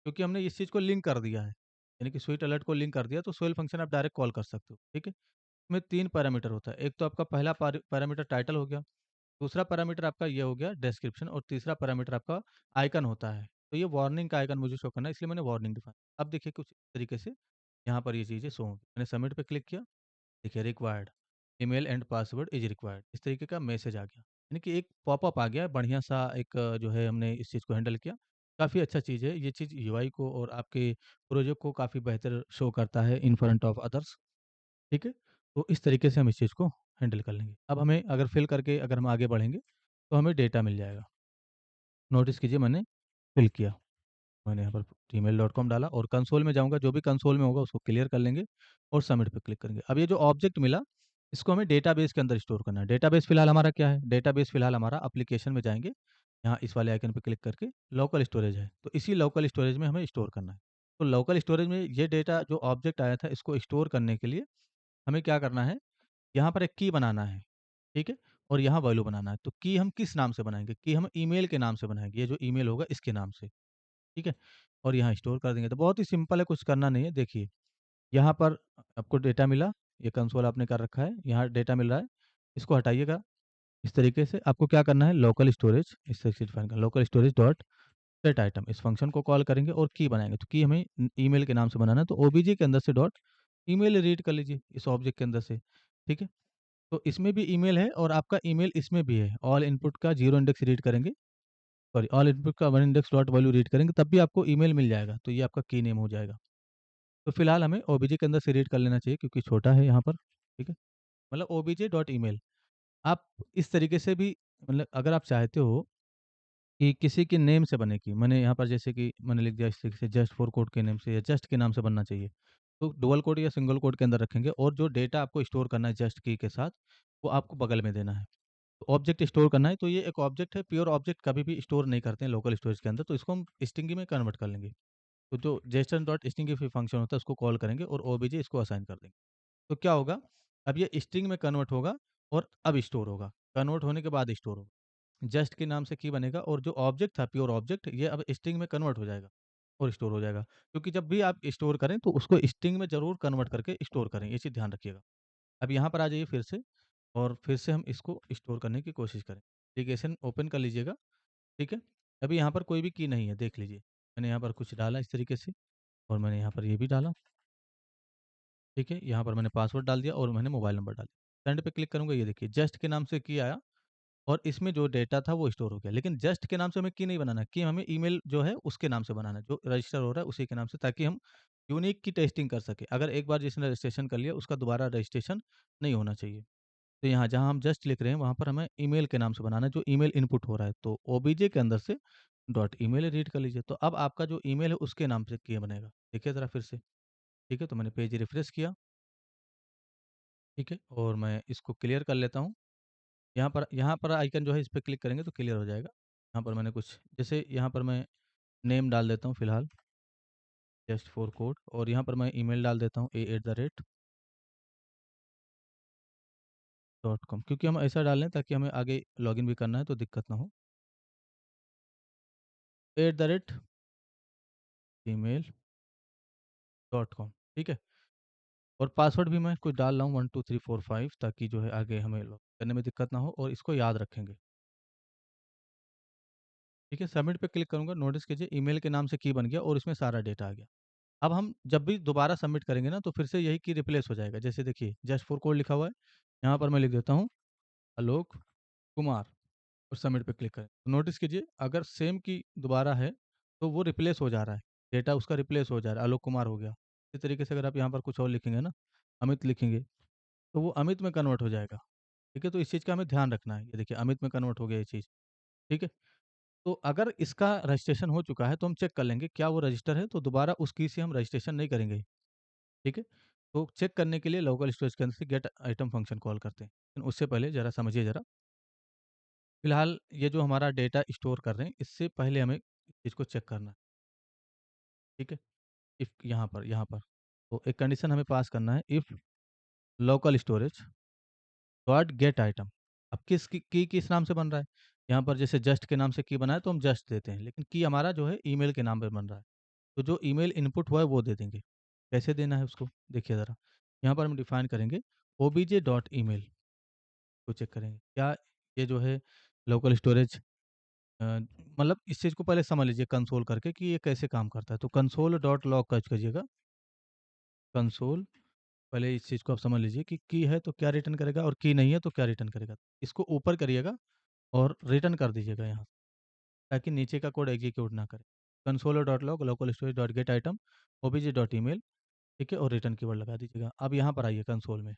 क्योंकि हमने इस चीज़ को लिंक कर दिया है, यानी कि स्वीट अलर्ट को लिंक कर दिया, तो सोयल फंक्शन आप डायरेक्ट कॉल कर सकते हो। ठीक है? इसमें 3 पैरामीटर होता है। एक तो आपका पहला पैरामीटर टाइटल हो गया, दूसरा पैरामीटर आपका ये हो गया डिस्क्रिप्शन, और तीसरा पैरामीटर आपका आइकन होता है। तो ये वार्निंग का आइकन मुझे शो करना है, इसलिए मैंने वार्निंग दिखाया। अब देखिए कुछ इस तरीके से यहाँ पर ये चीज़ें शो होंगी। मैंने सबमिट पे क्लिक किया, देखिए required email and password is required, इस तरीके का मैसेज आ गया, यानी कि एक पॉपअप आ गया बढ़िया सा एक जो है हमने इस चीज़ को हैंडल किया। काफ़ी अच्छा चीज़ है ये चीज़, यूआई को और आपके प्रोजेक्ट को काफ़ी बेहतर शो करता है इन फ्रंट ऑफ अदर्स। ठीक है, तो इस तरीके से हम इस चीज़ को हैंडल कर लेंगे। अब हमें अगर फिल करके अगर हम आगे बढ़ेंगे तो हमें डेटा मिल जाएगा। नोटिस कीजिए मैंने फिल किया, मैंने यहाँ पर gmail.com डाला, और कंसोल में जाऊँगा, जो भी कंसोल में होगा उसको क्लियर कर लेंगे और सबमिट पे क्लिक करेंगे। अब ये जो ऑब्जेक्ट मिला, इसको हमें डेटाबेस के अंदर स्टोर करना है। डेटाबेस फिलहाल हमारा क्या है? डेटाबेस फिलहाल हमारा एप्लीकेशन में जाएँगे, यहाँ इस वाले आइकन पे क्लिक करके लोकल स्टोरेज है, तो इसी लोकल स्टोरेज में हमें स्टोर करना है। तो लोकल स्टोरेज में ये डेटा जो ऑब्जेक्ट आया था इसको स्टोर करने के लिए हमें क्या करना है, यहाँ पर एक की बनाना है, ठीक है? और यहाँ वैल्यू बनाना है। तो की हम किस नाम से बनाएँगे? की हम ईमेल के नाम से बनाएँगे, ये जो ईमेल होगा इसके नाम से, ठीक है? और यहाँ स्टोर कर देंगे। तो बहुत ही सिंपल है, कुछ करना नहीं है। देखिए, यहाँ पर आपको डेटा मिला, ये कंसोल आपने कर रखा है, यहाँ डेटा मिल रहा है, इसको हटाइएगा। इस तरीके से आपको क्या करना है, लोकल स्टोरेज इस तरह से डिफाइन करना, local storage dot set item, इस फंक्शन को कॉल करेंगे और की बनाएँगे। तो की हमें ईमेल के नाम से बनाना है, तो ओबीजे के अंदर से डॉट ईमेल रीड कर लीजिए इस ऑब्जेक्ट के अंदर से, ठीक है? तो इसमें भी ईमेल है और आपका ईमेल इसमें भी है। ऑल इनपुट का 0 इंडेक्स रीड करेंगे, सॉरी ऑल इनपुट का 1 इंडेक्स डॉट वैल्यू रीड करेंगे, तब भी आपको ईमेल मिल जाएगा। तो ये आपका की नेम हो जाएगा। तो फिलहाल हमें ओबीजे के अंदर से रीड कर लेना चाहिए क्योंकि छोटा है यहाँ पर, ठीक है? मतलब ओबीजे डॉट ईमेल। आप इस तरीके से भी, मतलब अगर आप चाहते हो कि किसी के नेम से बने, की मैंने यहाँ पर जैसे कि मैंने लिख दिया इस तरीके से जस्ट फॉर कोड के नेम से या जस्ट के नाम से बनना चाहिए। तो डुअल कोड या सिंगल कोड के अंदर रखेंगे, और जो डेटा आपको स्टोर करना है जस्ट की के साथ, वो आपको बगल में देना है। तो ऑब्जेक्ट स्टोर करना है, तो ये एक ऑब्जेक्ट है, प्योर ऑब्जेक्ट कभी भी स्टोर नहीं करते हैं लोकल स्टोरेज के अंदर, तो इसको हम स्ट्रिंग में कन्वर्ट कर लेंगे। तो जो जेसन डॉट स्ट्रिंग फंक्शन होता है उसको कॉल करेंगे और ओबीजे इसको असाइन कर देंगे। तो क्या होगा, अब ये स्ट्रिंग में कन्वर्ट होगा और अब स्टोर होगा, कन्वर्ट होने के बाद स्टोर होगा। जस्ट के नाम से की बनेगा और जो ऑब्जेक्ट था प्योर ऑब्जेक्ट, ये अब स्ट्रिंग में कन्वर्ट हो जाएगा। और स्टोर हो जाएगा। क्योंकि जब भी आप स्टोर करें तो उसको स्ट्रिंग में ज़रूर कन्वर्ट करके स्टोर करें, ये चीज़ ध्यान रखिएगा। अब यहाँ पर आ जाइए फिर से और फिर से हम इसको स्टोर करने की कोशिश करें। एप्लीकेशन ओपन कर लीजिएगा, ठीक है? अभी यहाँ पर कोई भी की नहीं है, देख लीजिए। मैंने यहाँ पर कुछ डाला इस तरीके से और मैंने यहाँ पर ये भी डाला, ठीक है? यहाँ पर मैंने पासवर्ड डाल दिया और मैंने मोबाइल नंबर डाल दिया। सेंड पे क्लिक करूँगा, ये देखिए जस्ट के नाम से की आया और इसमें जो डेटा था वो स्टोर हो गया। लेकिन जस्ट के नाम से हमें की नहीं बनाना है, की हमें ईमेल जो है उसके नाम से बनाना है, जो रजिस्टर हो रहा है उसी के नाम से, ताकि हम यूनिक की टेस्टिंग कर सकें। अगर एक बार जिसने रजिस्ट्रेशन कर लिया उसका दोबारा रजिस्ट्रेशन नहीं होना चाहिए। तो यहाँ जहाँ हम जस्ट लिख रहे हैं वहाँ पर हमें ईमेल के नाम से बनाना है, जो ईमेल इनपुट हो रहा है। तो ओबीजे के अंदर से डॉट ईमेल रीड कर लीजिए। तो अब आपका जो ईमेल है उसके नाम से किए बनेगा। देखिए ज़रा फिर से, ठीक है? तो मैंने पेज रिफ्रेश किया, ठीक है? और मैं इसको क्लियर कर लेता हूँ। यहाँ पर आइकन जो है इस पे क्लिक करेंगे तो क्लियर हो जाएगा। यहाँ पर मैंने कुछ जैसे यहाँ पर मैं नेम डाल देता हूँ फ़िलहाल, जस्ट फॉर कोड, और यहाँ पर मैं ईमेल डाल देता हूँ a@.com, क्योंकि हम ऐसा डाल लें ताकि हमें आगे लॉगिन भी करना है तो दिक्कत ना हो। @gmail.com, ठीक है? और पासवर्ड भी मैं कुछ डाल रहा हूँ 1 2 3 4 5, ताकि जो है आगे हमें लॉगिन करने में दिक्कत ना हो और इसको याद रखेंगे। ठीक है? सबमिट पे क्लिक करूँगा, नोटिस कीजिए ईमेल के नाम से की बन गया और इसमें सारा डेटा आ गया। अब हम जब भी दोबारा सबमिट करेंगे ना तो फिर से यही की रिप्लेस हो जाएगा। जैसे देखिए जस्ट फॉर कोड लिखा हुआ है, यहाँ पर मैं लिख देता हूँ आलोक कुमार और सबमिट पे क्लिक करें। तो नोटिस कीजिए अगर सेम की दोबारा है तो वो रिप्लेस हो जा रहा है, डेटा उसका रिप्लेस हो जा रहा है, आलोक कुमार हो गया। इसी तरीके से अगर आप यहाँ पर कुछ और लिखेंगे ना, अमित लिखेंगे, तो वो अमित में कन्वर्ट हो जाएगा। ठीक है? तो इस चीज़ का हमें ध्यान रखना है। ये देखिए अमित में कन्वर्ट हो गया ये चीज़, ठीक है? तो अगर इसका रजिस्ट्रेशन हो चुका है तो हम चेक कर लेंगे क्या वो रजिस्टर है, तो दोबारा उस की से हम रजिस्ट्रेशन नहीं करेंगे। ठीक है? तो चेक करने के लिए लोकल स्टोरेज के अंदर से गेट आइटम फंक्शन कॉल करते हैं। लेकिन उससे पहले ज़रा समझिए ज़रा, फिलहाल ये जो हमारा डेटा स्टोर कर रहे हैं, इससे पहले हमें इस चीज़ को चेक करना है। ठीक है? इफ यहाँ पर तो एक कंडीशन हमें पास करना है, if local storage dot get item. अब किस की किस नाम से बन रहा है? यहाँ पर जैसे जस्ट के नाम से की बना है तो हम जस्ट देते हैं, लेकिन की हमारा जो है ईमेल के नाम पे बन रहा है। तो जो ईमेल इनपुट हुआ है वो दे देंगे। कैसे देना है उसको? देखिए ज़रा, यहाँ पर हम डिफाइन करेंगे ओबीजे डॉट ईमेल को चेक करेंगे। क्या ये जो है लोकल स्टोरेज, मतलब इस चीज़ को पहले समझ लीजिए कंसोल करके कि ये कैसे काम करता है। तो कंसोल डॉट लॉग सर्च करिएगा, कंसोल, पहले इस चीज़ को आप समझ लीजिए कि की है तो क्या रिटर्न करेगा और की नहीं है तो क्या रिटर्न करेगा। इसको ऊपर करिएगा और रिटर्न कर दीजिएगा यहाँ, ताकि नीचे का कोड एग्जीक्यूट ना करे। Console dot log local storage dot get item OBJ dot email, ठीक है? और रिटर्न कीवर्ड लगा दीजिएगा। अब यहाँ पर आइए कंसोल में,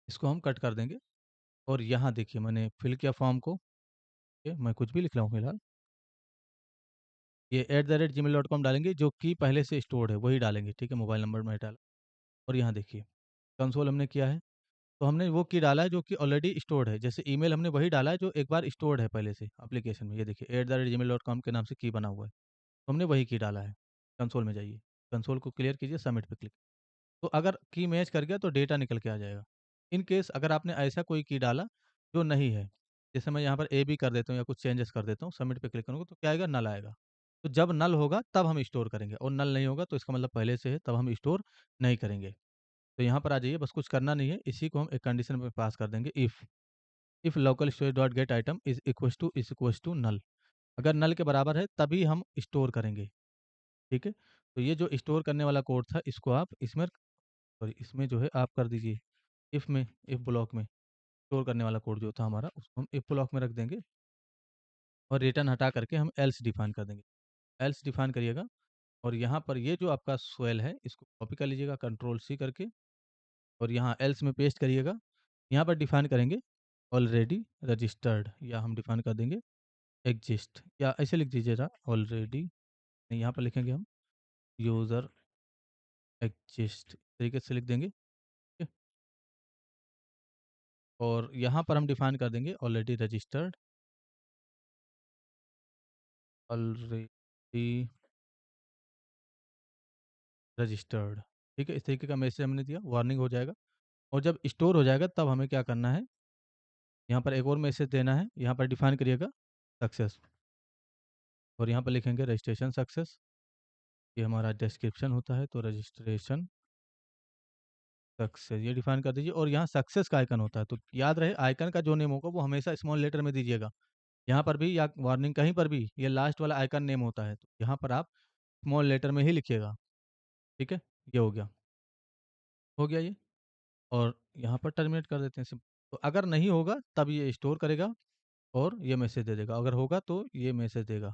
इसको हम कट कर देंगे और यहाँ देखिए मैंने फिल किया फॉर्म को, ठीक है? मैं कुछ भी लिख रहा हूँ फिलहाल। ये @gmail.com डालेंगे, जो की पहले से स्टोर्ड है वही डालेंगे, ठीक है? मोबाइल नंबर मैं डाला और यहाँ देखिए कंसोल हमने किया है, तो हमने वो की डाला है जो कि ऑलरेडी स्टोर्ड है। जैसे ईमेल हमने वही डाला है जो एक बार स्टोर्ड है पहले से एप्लीकेशन में। ये देखिए @gmail.com के नाम से की बना हुआ है, तो हमने वही की डाला है। कंसोल में जाइए, कंसोल को क्लियर कीजिए, सबमिट पे क्लिक। तो अगर की मैच कर गया तो डेटा निकल के आ जाएगा। इन केस अगर आपने ऐसा कोई की डाला जो नहीं है, जैसे मैं यहाँ पर ए बी कर देता हूँ या कुछ चेंजेस कर देता हूँ, सबमिट पे क्लिक करूँगा तो क्या आएगा? नल आएगा। तो जब नल होगा तब हम स्टोर करेंगे और नल नहीं होगा तो इसका मतलब पहले से है, तब हम स्टोर नहीं करेंगे। तो यहाँ पर आ जाइए, बस कुछ करना नहीं है, इसी को हम एक कंडीशन में पास कर देंगे, if local storage dot get item is equals to null. अगर नल के बराबर है तभी हम स्टोर करेंगे, ठीक है? तो ये जो स्टोर करने वाला कोड था इसको आप इसमें, सॉरी इसमें जो है आप कर दीजिए इफ में, इफ ब्लॉक में स्टोर करने वाला कोड जो था हमारा उसको हम इफ ब्लॉक में रख देंगे और रिटर्न हटा करके हम एल्स डिफाइन कर देंगे। एल्स डिफाइन करिएगा और यहाँ पर ये जो आपका स्वेल है इसको कॉपी कर लीजिएगा कंट्रोल सी करके और यहाँ एल्स में पेस्ट करिएगा। यहाँ पर डिफाइन करेंगे ऑलरेडी रजिस्टर्ड, या हम डिफाइन कर देंगे एग्जिस्ट, या ऐसे लिख दीजिएगा ऑलरेडी, यहाँ पर लिखेंगे हम यूज़र एग्जिस्ट, तरीके से लिख देंगे, ठीक है? और यहाँ पर हम डिफाइन कर देंगे ऑलरेडी रजिस्टर्ड, ऑलरेडी रजिस्टर्ड, ठीक है? इस तरीके का मैसेज हमने दिया, वार्निंग हो जाएगा और जब स्टोर हो जाएगा तब हमें क्या करना है, यहाँ पर एक और मैसेज देना है, यहाँ पर डिफाइन करिएगा सक्सेस और यहाँ पर लिखेंगे रजिस्ट्रेशन सक्सेस। ये हमारा डिस्क्रिप्शन होता है, तो रजिस्ट्रेशन सक्सेस ये डिफाइन कर दीजिए, और यहाँ सक्सेस का आइकन होता है, तो याद रहे आइकन का जो नेम होगा वो हमेशा स्मॉल लेटर में दीजिएगा। यहाँ पर भी या वार्निंग कहीं पर भी ये लास्ट वाला आइकन नेम होता है, तो यहाँ पर आप स्मॉल लेटर में ही लिखिएगा। ठीक है, ये हो गया ये। और यहाँ पर टर्मिनेट कर देते हैं सिम। तो अगर नहीं होगा तब ये स्टोर करेगा और ये मैसेज दे देगा, अगर होगा तो ये मैसेज देगा।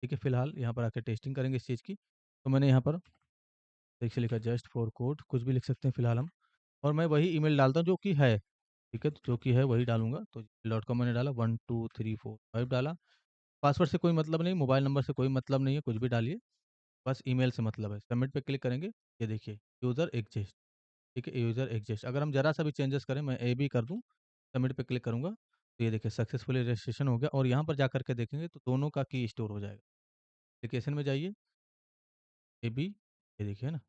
ठीक है, फिलहाल यहाँ पर आकर टेस्टिंग करेंगे इस चीज़ की। तो मैंने यहाँ पर देखिए लिखा जस्ट फॉर कोड, कुछ भी लिख सकते हैं फिलहाल हम। और मैं वही ईमेल डालता हूँ जो कि है। ठीक है, तो जो कि है वही डालूंगा। तो .com मैंने डाला, 1 2 3 4 5 डाला। पासवर्ड से कोई मतलब नहीं, मोबाइल नंबर से कोई मतलब नहीं है, कुछ भी डालिए, बस ईमेल से मतलब है। सबमिट पे क्लिक करेंगे, ये देखिए यूज़र एग्जिस्ट। ठीक है, यूज़र एग्जिस्ट। अगर हम ज़रा सा भी चेंजेस करें, मैं ए भी कर दूँ, सबमिट पे क्लिक करूँगा, तो ये देखिए सक्सेसफुली रजिस्ट्रेशन हो गया। और यहाँ पर जा करके देखेंगे तो दोनों का की स्टोर हो जाएगा। एप्लीकेशन में जाइए, ए बी, ये देखिए ना,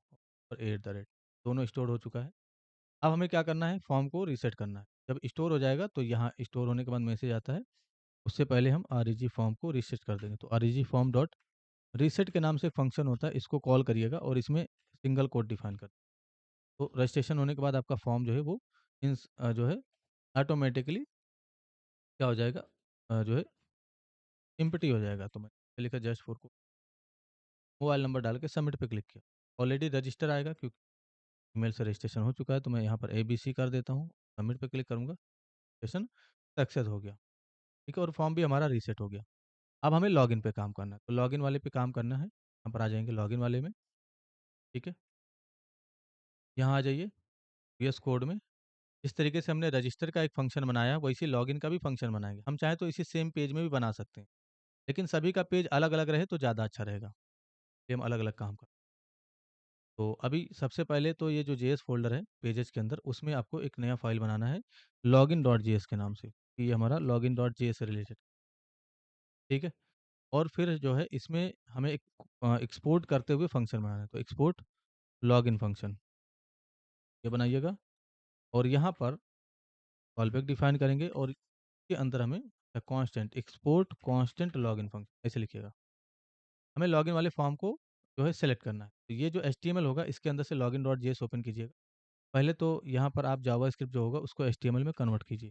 और @ दोनों स्टोर हो चुका है। अब हमें क्या करना है, फॉर्म को रीसेट करना है। जब स्टोर हो जाएगा तो यहाँ स्टोर होने के बाद मैसेज आता है, उससे पहले हम आरईजी फॉर्म को रीसेट कर देंगे। तो आरईजी फॉर्म डॉट रीसेट के नाम से एक फंक्शन होता है, इसको कॉल करिएगा और इसमें सिंगल कोड डिफाइन कर। तो रजिस्ट्रेशन होने के बाद आपका फॉर्म जो है वो जो है ऑटोमेटिकली क्या हो जाएगा, जो है एम्प्टी हो जाएगा। तो मैं लिखा जस्ट फॉर को मोबाइल नंबर डाल के सबमिट पे क्लिक किया, ऑलरेडी रजिस्टर आएगा क्योंकि ईमेल से रजिस्ट्रेशन हो चुका है। तो मैं यहाँ पर ABC कर देता हूँ, सबमिट पे क्लिक करूँगा, रजिस्ट्रेशन सक्सेस हो गया। ठीक है, और फॉर्म भी हमारा रीसेट हो गया। अब हमें लॉगिन पे काम करना है, तो लॉगिन वाले पे काम करना है। यहाँ पर आ जाएंगे लॉगिन वाले में। ठीक है, यहाँ आ जाइए VS कोड में। इस तरीके से हमने रजिस्टर का एक फंक्शन बनाया, वैसे लॉगिन का भी फंक्शन बनाएंगे। हम चाहें तो इसी सेम पेज में भी बना सकते हैं, लेकिन सभी का पेज अलग अलग रहे तो ज़्यादा अच्छा रहेगा, ये हम अलग अलग काम कर। तो अभी सबसे पहले तो ये जो JS फ़ोल्डर है पेजेज़ के अंदर, उसमें आपको एक नया फ़ाइल बनाना है login.js के नाम से, कि ये हमारा login.js से रिलेटेड। ठीक है, और फिर जो है इसमें हमें एक एक्सपोर्ट करते हुए फंक्शन बनाना है, तो एक्सपोर्ट लॉगिन फंक्शन ये बनाइएगा। और यहाँ पर कॉलबैक डिफाइन करेंगे, और इसके अंदर हमें constant export constant login function ऐसे लिखिएगा। हमें लॉगिन वाले फॉर्म को जो है सेलेक्ट करना है। तो ये जो HTML होगा इसके अंदर से login.js ओपन कीजिएगा। पहले तो यहाँ पर आप जावास्क्रिप्ट जो होगा उसको HTML में कन्वर्ट कीजिए।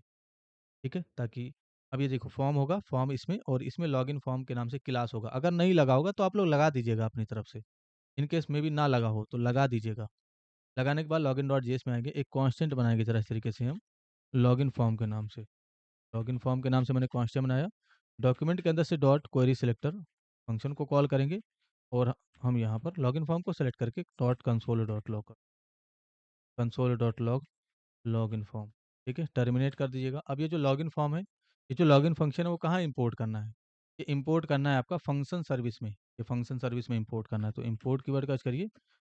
ठीक है, ताकि अब ये देखो फॉर्म होगा, फॉर्म इसमें, और इसमें लॉगिन फॉर्म के नाम से क्लास होगा। अगर नहीं लगा होगा तो आप लोग लगा दीजिएगा अपनी तरफ से। इन केस में भी ना लगा हो तो लगा दीजिएगा। लगाने के बाद login.js में आएंगे, एक कांस्टेंट बनाएंगे जरा इस तरीके से हम लॉगिन फॉर्म के नाम से। लॉगिन फॉर्म के नाम से मैंने कांस्टेंट बनाया। डॉक्यूमेंट के अंदर से डॉट क्वेरी सिलेक्टर फंक्शन को कॉल करेंगे, और हम यहाँ पर लॉगिन फॉर्म को सेलेक्ट करके डॉट कंसोल.log लॉगिन फॉर्म। ठीक है, टर्मिनेट कर दीजिएगा। अब ये जो लॉगिन फॉर्म है, ये जो लॉगिन फंक्शन है वो कहाँ इंपोर्ट करना है, ये इंपोर्ट करना है आपका फंक्शन सर्विस में। ये फंक्शन सर्विस में इंपोर्ट करना है, तो इंपोर्ट कीवर्ड का करिए,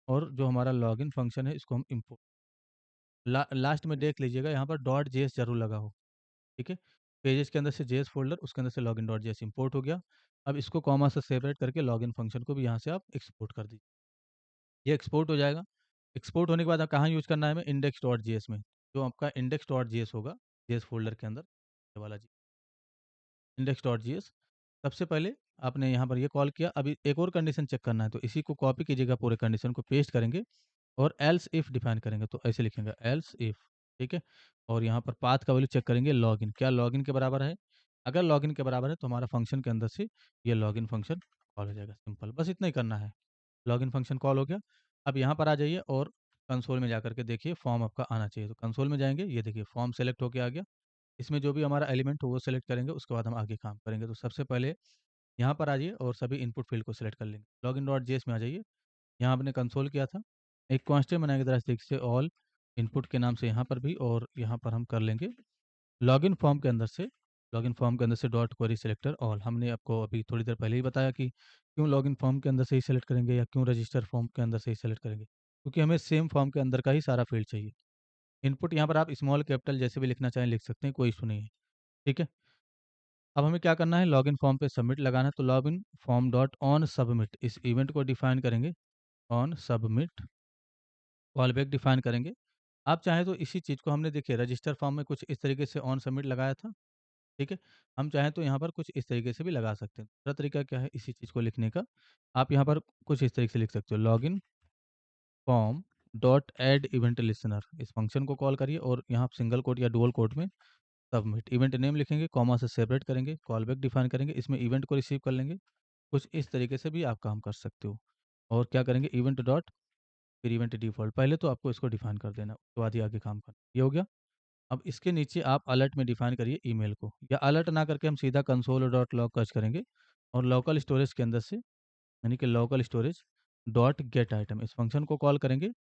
और जो हमारा लॉगिन फंक्शन है इसको हम इंपोर्ट लास्ट में देख लीजिएगा, यहाँ पर .js जरूर लगा हो। ठीक है, पेजेस के अंदर से JS फोल्डर, उसके अंदर से login.js इंपोर्ट हो गया। अब इसको कॉमा से सेपरेट करके लॉगिन फंक्शन को भी यहाँ से आप एक्सपोर्ट कर दीजिए, ये एक्सपोर्ट हो जाएगा। एक्सपोर्ट होने के बाद आप कहाँ यूज़ करना है हमें, index.js में। जो आपका index.js होगा JS फ़ोल्डर के अंदर, ये वाला जी index.js। सबसे पहले आपने यहाँ पर ये कॉल किया, अभी एक और कंडीशन चेक करना है, तो इसी को कॉपी कीजिएगा, पूरे कंडीशन को पेस्ट करेंगे और एल्स इफ डिफाइन करेंगे। तो ऐसे लिखेंगे एल्स इफ। ठीक है, और यहाँ पर पाथ का वैल्यू चेक करेंगे, लॉगिन क्या लॉगिन के बराबर है। अगर लॉगिन के बराबर है तो हमारा फंक्शन के अंदर से ये लॉगिन फंक्शन कॉल हो जाएगा। सिंपल, बस इतना ही करना है। लॉगिन फंक्शन कॉल हो गया। अब यहाँ पर आ जाइए और कंसोल में जाकर के देखिए फॉर्म आपका आना चाहिए। तो कंसोल में जाएंगे, ये देखिए फॉर्म सेलेक्ट होकर आ गया। इसमें जो भी हमारा एलिमेंट हो वो सेलेक्ट करेंगे, उसके बाद हम आगे काम करेंगे। तो सबसे पहले यहाँ पर आ जाइए और सभी इनपुट फील्ड को सेलेक्ट कर लेंगे। login.js में आ जाइए, यहाँ आपने कंसोल किया था, एक कांस्टेंट बनाएंगे जरा इस तरीके से ऑल इनपुट के नाम से यहाँ पर भी, और यहाँ पर हम कर लेंगे लॉगिन फॉर्म के अंदर से। लॉगिन फॉर्म के अंदर से डॉट क्वेरी सिलेक्टर ऑल। हमने आपको अभी थोड़ी देर पहले ही बताया कि क्यों लॉगिन फॉर्म के अंदर से ही सेलेक्ट करेंगे या क्यों रजिस्टर फॉर्म के अंदर से ही सेलेक्ट करेंगे, क्योंकि हमें सेम फॉर्म के अंदर का ही सारा फील्ड चाहिए। इनपुट यहाँ पर आप स्मॉल कैपिटल जैसे भी लिखना चाहें लिख सकते हैं, कोई इशू नहीं है। ठीक है, अब हमें क्या करना है, लॉगिन फॉर्म पे सबमिट लगाना है। तो login form dot on submit इस इवेंट को डिफाइन करेंगे, on submit call back define करेंगे। आप चाहें तो इसी चीज़ को हमने देखिए रजिस्टर फॉर्म में कुछ इस तरीके से ऑन सबमिट लगाया था। ठीक है? हम चाहें तो यहाँ पर कुछ इस तरीके से भी लगा सकते हैं। दूसरा तरीका क्या है इसी चीज़ को लिखने का, आप यहाँ पर कुछ इस तरीके से लिख सकते हो, login form dot add event listener, इस फंक्शन को कॉल करिए और यहाँ सिंगल कोट या डुअल कोट में सबमिट इवेंट नेम लिखेंगे, कॉमा से सेपरेट करेंगे, कॉल बैक डिफाइन करेंगे, इसमें इवेंट को रिसीव कर लेंगे। कुछ इस तरीके से भी आप काम कर सकते हो। और क्या करेंगे, इवेंट डॉट फिर इवेंट डिफ़ॉल्ट, पहले तो आपको इसको डिफाइन कर देना, उसके बाद ही आगे काम करना। ये हो गया। अब इसके नीचे आप अलर्ट में डिफाइन करिए ईमेल को, या अलर्ट ना करके हम सीधा कंसोल डॉट लॉग सर्च करेंगे और लोकल स्टोरेज के अंदर से, यानी कि local storage dot get item, इस फंक्शन को कॉल करेंगे।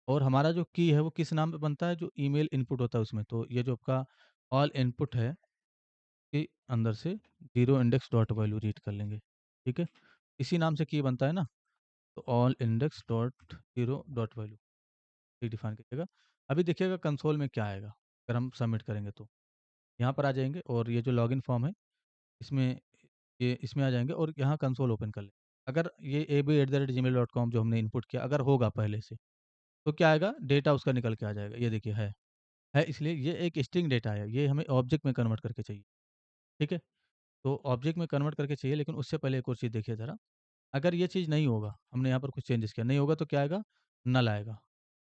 और हमारा जो की है वो किस नाम पे बनता है, जो ईमेल इनपुट होता है उसमें, तो ये जो आपका ऑल इनपुट है के अंदर से zero index dot value read कर लेंगे। ठीक है, इसी नाम से की बनता है ना, तो all index dot zero dot value ये डिफाइन करिएगा। अभी देखिएगा कंसोल में क्या आएगा, अगर हम सबमिट करेंगे तो यहाँ पर आ जाएंगे और ये जो लॉगिन फॉर्म है इसमें, ये इसमें आ जाएंगे और यहाँ कंसोल ओपन कर लें। अगर ये ab@gmail.com जो हमने इनपुट किया अगर होगा पहले से, तो क्या आएगा, डेटा उसका निकल के आ जाएगा। ये देखिए है, इसलिए ये एक स्ट्रिंग डेटा है, ये हमें ऑब्जेक्ट में कन्वर्ट करके चाहिए। ठीक है, तो ऑब्जेक्ट में कन्वर्ट करके चाहिए, लेकिन उससे पहले एक और चीज़ देखिए ज़रा, अगर ये चीज़ नहीं होगा, हमने यहाँ पर कुछ चेंजेस किया, नहीं होगा तो क्या आएगा, नल आएगा।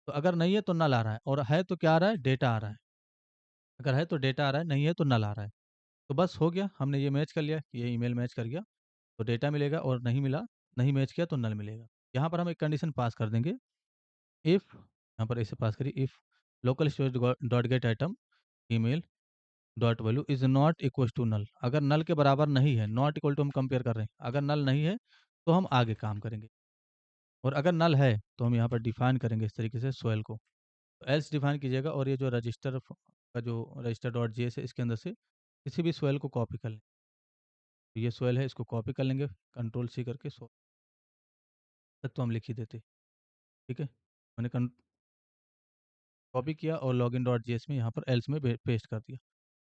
तो अगर नहीं है तो नल आ रहा है, और है तो क्या आ रहा है, डेटा आ रहा है। अगर है तो डेटा आ रहा है, नहीं है तो नल आ रहा है। तो बस हो गया, हमने ये मैच कर लिया, ये ईमेल मैच कर गया, तो डेटा मिलेगा, और नहीं मिला, नहीं मैच किया तो नल मिलेगा। यहाँ पर हम एक कंडीशन पास कर देंगे, इफ़, यहाँ पर ऐसे पास करिए, if local storage dot get item email dot value is not equal to null, अगर नल के बराबर नहीं है, नॉट इक्वल टू हम कंपेयर कर रहे हैं, अगर नल नहीं है तो हम आगे काम करेंगे, और अगर नल है तो हम यहाँ पर डिफाइन करेंगे इस तरीके से स्वेल को, एल्स डिफाइन कीजिएगा, और ये जो रजिस्टर का जो रजिस्टर डॉट जेएस है इसके अंदर से किसी भी स्वेल को कॉपी कर लें। तो ये स्वेल है, इसको कॉपी कर लेंगे, कंट्रोल सी करके, सो तक तो हम लिख ही देते। ठीक है, मैंने कॉपी किया और लॉगिन डॉट जेएस में यहाँ पर एल्स में पेस्ट कर दिया।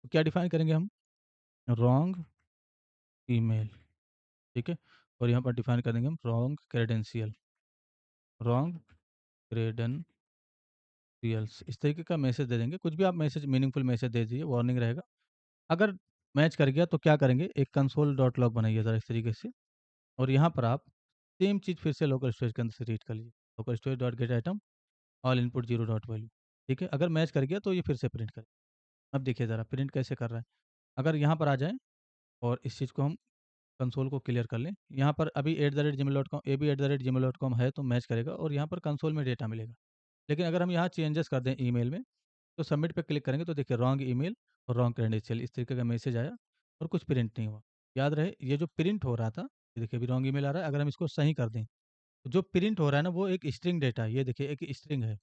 तो क्या डिफाइन करेंगे हम, रॉन्ग ईमेल। ठीक है, और यहाँ पर डिफाइन कर देंगे हम रॉन्ग क्रेडेंशियल, रॉन्ग क्रेडेंशियल्स, इस तरीके का मैसेज दे देंगे, कुछ भी आप मैसेज, मीनिंगफुल मैसेज दे दीजिए, वार्निंग रहेगा। अगर मैच कर गया तो क्या करेंगे, एक कंसोल डॉट लॉग बनाइए ज़रा इस तरीके से, और यहाँ पर आप सेम चीज़ फिर से लोकल स्टोरेज के अंदर से रीड कर लीजिए, local storage dot get item all input zero dot value. ठीक है, अगर मैच कर गया तो ये फिर से प्रिंट करें। अब देखिए ज़रा प्रिंट कैसे कर रहा है, अगर यहाँ पर आ जाएँ और इस चीज़ को हम कंसोल को क्लियर कर लें, यहाँ पर अभी @gmail.com ab@gmail.com है तो मैच करेगा और यहाँ पर कंसोल में डेटा मिलेगा। लेकिन अगर हम यहाँ चेंजेस कर दें ईमेल में, तो सबमिट पे क्लिक करेंगे तो देखिए रॉन्ग ईमेल और रॉन्ग क्रेडेंशियल, इस तरीके का मैसेज आया और कुछ प्रिंट नहीं हुआ। याद रहे, ये जो प्रिंट हो रहा था, ये देखिए अभी रॉन्ग ईमेल आ रहा है, अगर हम इसको सही कर दें, तो जो प्रिंट हो रहा है ना वो एक स्ट्रिंग डेटा है, ये देखिए एक स्ट्रिंग है,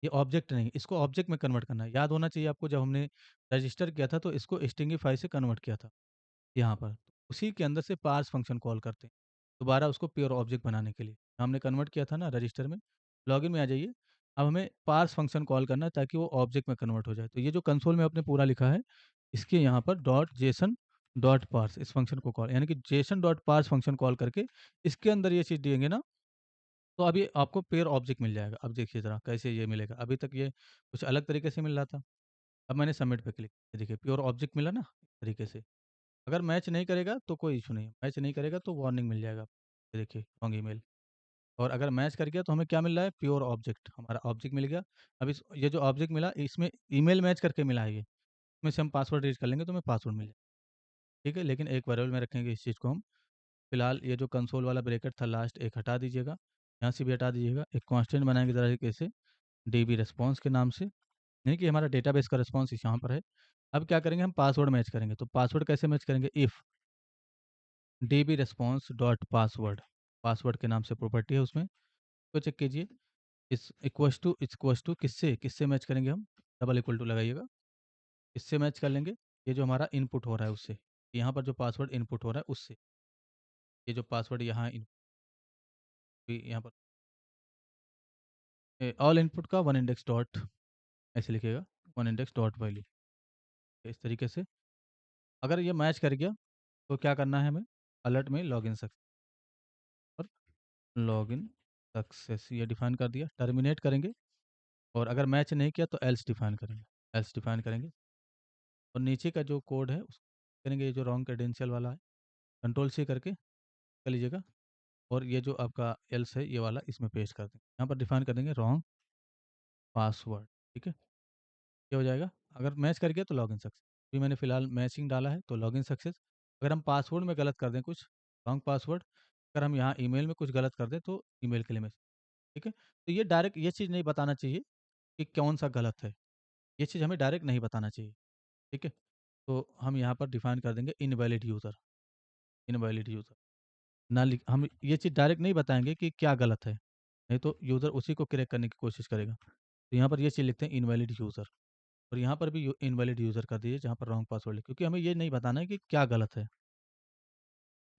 ये ऑब्जेक्ट नहीं, इसको ऑब्जेक्ट में कन्वर्ट करना है। याद होना चाहिए आपको, जब हमने रजिस्टर किया था तो इसको स्ट्रिंगिफाई से कन्वर्ट किया था यहाँ पर। उसी के अंदर से पार्स फंक्शन कॉल करते हैं, दोबारा उसको प्योर ऑब्जेक्ट बनाने के लिए। हमने कन्वर्ट किया था ना रजिस्टर में, लॉगिन में आ जाइए। अब हमें पार्स फंक्शन कॉल करना है ताकि वो ऑब्जेक्ट में कन्वर्ट हो जाए। तो ये जो कंसोल में आपने पूरा लिखा है, इसके यहाँ पर डॉट जेसन डॉट पार्स, इस फंक्शन को कॉल, यानी कि JSON dot parse function call करके इसके अंदर ये चीज़ देंगे ना, तो अभी आपको पेयर ऑब्जेक्ट मिल जाएगा। अब देखिए ज़रा कैसे ये मिलेगा, अभी तक ये कुछ अलग तरीके से मिल रहा था। अब मैंने सबमिट पे क्लिक किया, देखिए प्योर ऑब्जेक्ट मिला ना इस तरीके से। अगर मैच नहीं करेगा तो कोई इशू नहीं है, मैच नहीं करेगा तो वार्निंग मिल जाएगा आपको। ये देखिए रॉन्ग ईमेल, और अगर मैच कर गया तो हमें क्या मिल रहा है, प्योर ऑब्जेक्ट, हमारा ऑब्जेक्ट मिल गया। अब इस ये जो ऑब्जेक्ट मिला इसमें ईमेल मैच करके मिला है ये, इसमें से हम पासवर्ड रीड कर लेंगे तो हमें पासवर्ड मिल जाएगा। ठीक है, लेकिन एक वेरिएबल में रखेंगे इस चीज़ को हम। फिलहाल ये जो कंसोल वाला ब्रैकेट था लास्ट एक हटा दीजिएगा, यहाँ से भी हटा दीजिएगा, एक कांस्टेंट बनाएंगे तरीके से डीबी रिस्पॉन्स के नाम से, यानी कि हमारा डेटाबेस का रिस्पॉन्स यहाँ पर है। अब क्या करेंगे, हम पासवर्ड मैच करेंगे, तो पासवर्ड कैसे मैच करेंगे, if dB response dot password, password के नाम से प्रॉपर्टी है उसमें, तो चेक कीजिए, इस इक्वस टू किससे किससे मैच करेंगे हम, डबल इक्वल टू लगाइएगा, इससे मैच कर लेंगे, ये जो हमारा इनपुट हो रहा है उससे, यहाँ पर जो पासवर्ड इनपुट हो रहा है उससे, ये जो पासवर्ड यहाँ यहाँ पर ऑल इनपुट का वन इंडेक्स डॉट ऐसे लिखिएगा, वन इंडेक्स डॉट वैल्यू, इस तरीके से। अगर ये मैच कर गया तो क्या करना है हमें, अलर्ट में लॉगिन सक्सेस, और लॉगिन सक्सेस ये डिफाइन कर दिया, टर्मिनेट करेंगे, और अगर मैच नहीं किया तो एल्स डिफाइन करेंगे, एल्स डिफाइन करेंगे, और नीचे का जो कोड है करेंगे ये जो रॉन्ग क्रेडेंशियल वाला है, कंट्रोल सी करके कर लीजिएगा और ये जो आपका एल्स है ये वाला इसमें पेस्ट कर देंगे। यहाँ पर डिफाइन कर देंगे रॉन्ग पासवर्ड, ठीक है? ये हो जाएगा। अगर मैच कर गया तो लॉगिन सक्सेस। अभी मैंने फ़िलहाल मैचिंग डाला है तो लॉगिन सक्सेस। अगर हम पासवर्ड में गलत कर दें कुछ, रॉन्ग पासवर्ड, अगर हम यहाँ ईमेल में कुछ गलत कर दें तो ईमेल के लिए मैसेज, ठीक है? तो ये डायरेक्ट ये चीज़ नहीं बताना चाहिए कि कौन-सा गलत है। ये चीज़ हमें डायरेक्ट नहीं बताना चाहिए, ठीक है? तो हम यहाँ पर डिफाइन कर देंगे इनवैलिड यूज़र, इनवैलिड यूज़र। ना लिख हम ये चीज़ डायरेक्ट नहीं बताएँगे कि क्या गलत है, नहीं तो यूज़र उसी को क्रैक करने की कोशिश करेगा। तो यहाँ पर ये चीज़ लिखते हैं इनवैलिड यूज़र और यहाँ पर भी इनवैलिड यूज़र कर दीजिए जहाँ पर रॉन्ग पासवर्ड है क्योंकि हमें ये नहीं बताना है कि क्या गलत है,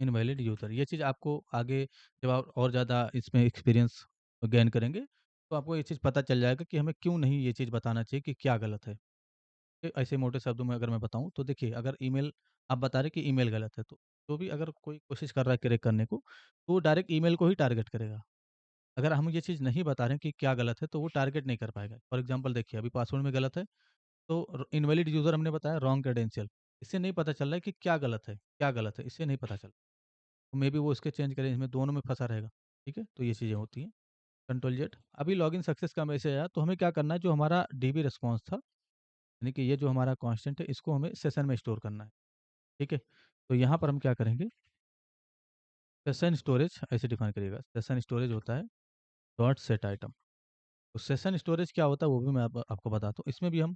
इनवैलिड यूज़र। ये चीज़ आपको आगे जब आप और ज़्यादा इसमें एक्सपीरियंस गेन करेंगे, तो आपको ये चीज़ पता चल जाएगा कि हमें क्यों नहीं ये चीज़ बताना चाहिए कि क्या गलत है। ऐसे मोटे शब्दों में अगर मैं बताऊँ तो देखिए अगर ईमेल आप बता रहे हैं कि ईमेल गलत है तो भी अगर कोई कोशिश कर रहा है क्रैक करने को, तो वो डायरेक्ट ईमेल को ही टारगेट करेगा। अगर हम ये चीज़ नहीं बता रहे हैं कि क्या गलत है, तो वो टारगेट नहीं कर पाएगा। फॉर एग्ज़ाम्पल देखिए अभी पासवर्ड में गलत है, तो इनवैलिड यूज़र हमने बताया रॉन्ग क्रेडेंशियल। इससे नहीं पता चल रहा है कि क्या गलत है, क्या गलत है, इससे नहीं पता चल रहा। तो मे बी वो इसके चेंज करे, इसमें दोनों में फँसा रहेगा। ठीक है? तो ये चीज़ें होती हैं। कंट्रोल जेड अभी लॉगिन सक्सेस का मैसेज आया, तो हमें क्या करना है, जो हमारा डीबी रिस्पॉन्स था, यानी कि ये जो हमारा कांस्टेंट है, इसको हमें सेशन में स्टोर करना है। ठीक है? तो यहाँ पर हम क्या करेंगे, सेशन स्टोरेज ऐसे डिफाइन करिएगा। सेशन स्टोरेज होता है डॉट सेट आइटम। तो सेशन स्टोरेज क्या होता है, वो भी मैं आपको बताता हूँ। इसमें भी हम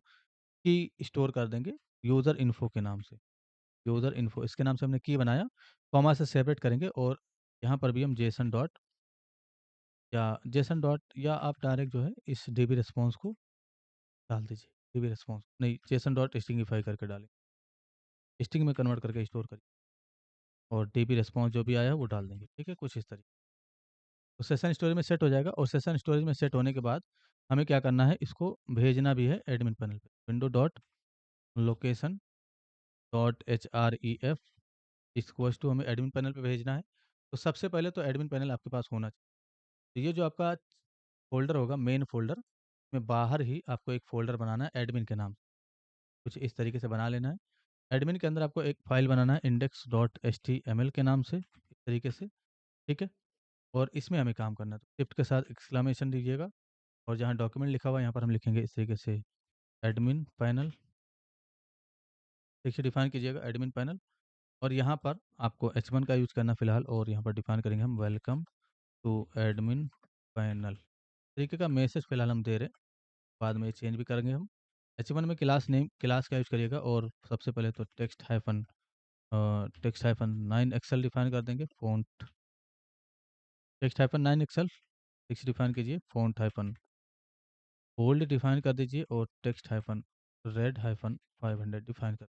की स्टोर कर देंगे यूज़र इन्फो के नाम से। यूज़र इन्फो इसके नाम से हमने की बनाया, कॉमा से सेपरेट करेंगे और यहाँ पर भी हम जेसन डॉट या आप डायरेक्ट जो है इस डीबी रिस्पॉन्स को डाल दीजिए। डीबी रिस्पॉन्स नहीं, जेसन डॉट स्ट्रिंगिफाई करके डालें। स्ट्रिंग में कन्वर्ट करके स्टोर करिए और डीबी रिस्पॉन्स जो भी आया है वो डाल देंगे। ठीक है? कुछ इस तरीके। तो सेशन स्टोरेज में सेट हो जाएगा और सेशन स्टोरेज में सेट होने के बाद हमें क्या करना है, इसको भेजना भी है एडमिन पैनल पे। Window dot location dot href equals to हमें एडमिन पैनल पे भेजना है। तो सबसे पहले तो एडमिन पैनल आपके पास होना चाहिए। तो ये जो आपका फ़ोल्डर होगा मेन फ़ोल्डर में बाहर ही आपको एक फ़ोल्डर बनाना है एडमिन के नाम से। कुछ इस तरीके से बना लेना है। एडमिन के अंदर आपको एक फ़ाइल बनाना है index.html के नाम से, इस तरीके से, ठीक है? और इसमें हमें काम करना है। तो शिफ्ट के साथ एक्सक्लेमेशन दीजिएगा और जहाँ डॉक्यूमेंट लिखा हुआ है यहाँ पर हम लिखेंगे इस तरीके से एडमिन पैनल, ठीक से डिफ़ाइन कीजिएगा एडमिन पैनल और यहाँ पर आपको h1 का यूज़ करना है फ़िलहाल और यहाँ पर डिफ़ाइन करेंगे हम वेलकम टू एडमिन पैनल। तरीके का मैसेज फ़िलहाल हम दे रहे हैं, बाद में चेंज भी करेंगे हम। H1 में क्लास नेम क्लास का यूज़ करिएगा और सबसे पहले तो टेक्स्ट हाइफन 9 एक्सेल डिफ़ाइन कर देंगे, font text hyphen 9 XL text define कीजिए, फ़ॉन्ट हाइफन बोल्ड डिफ़ाइन कर दीजिए और text hyphen red hyphen 500 define कर,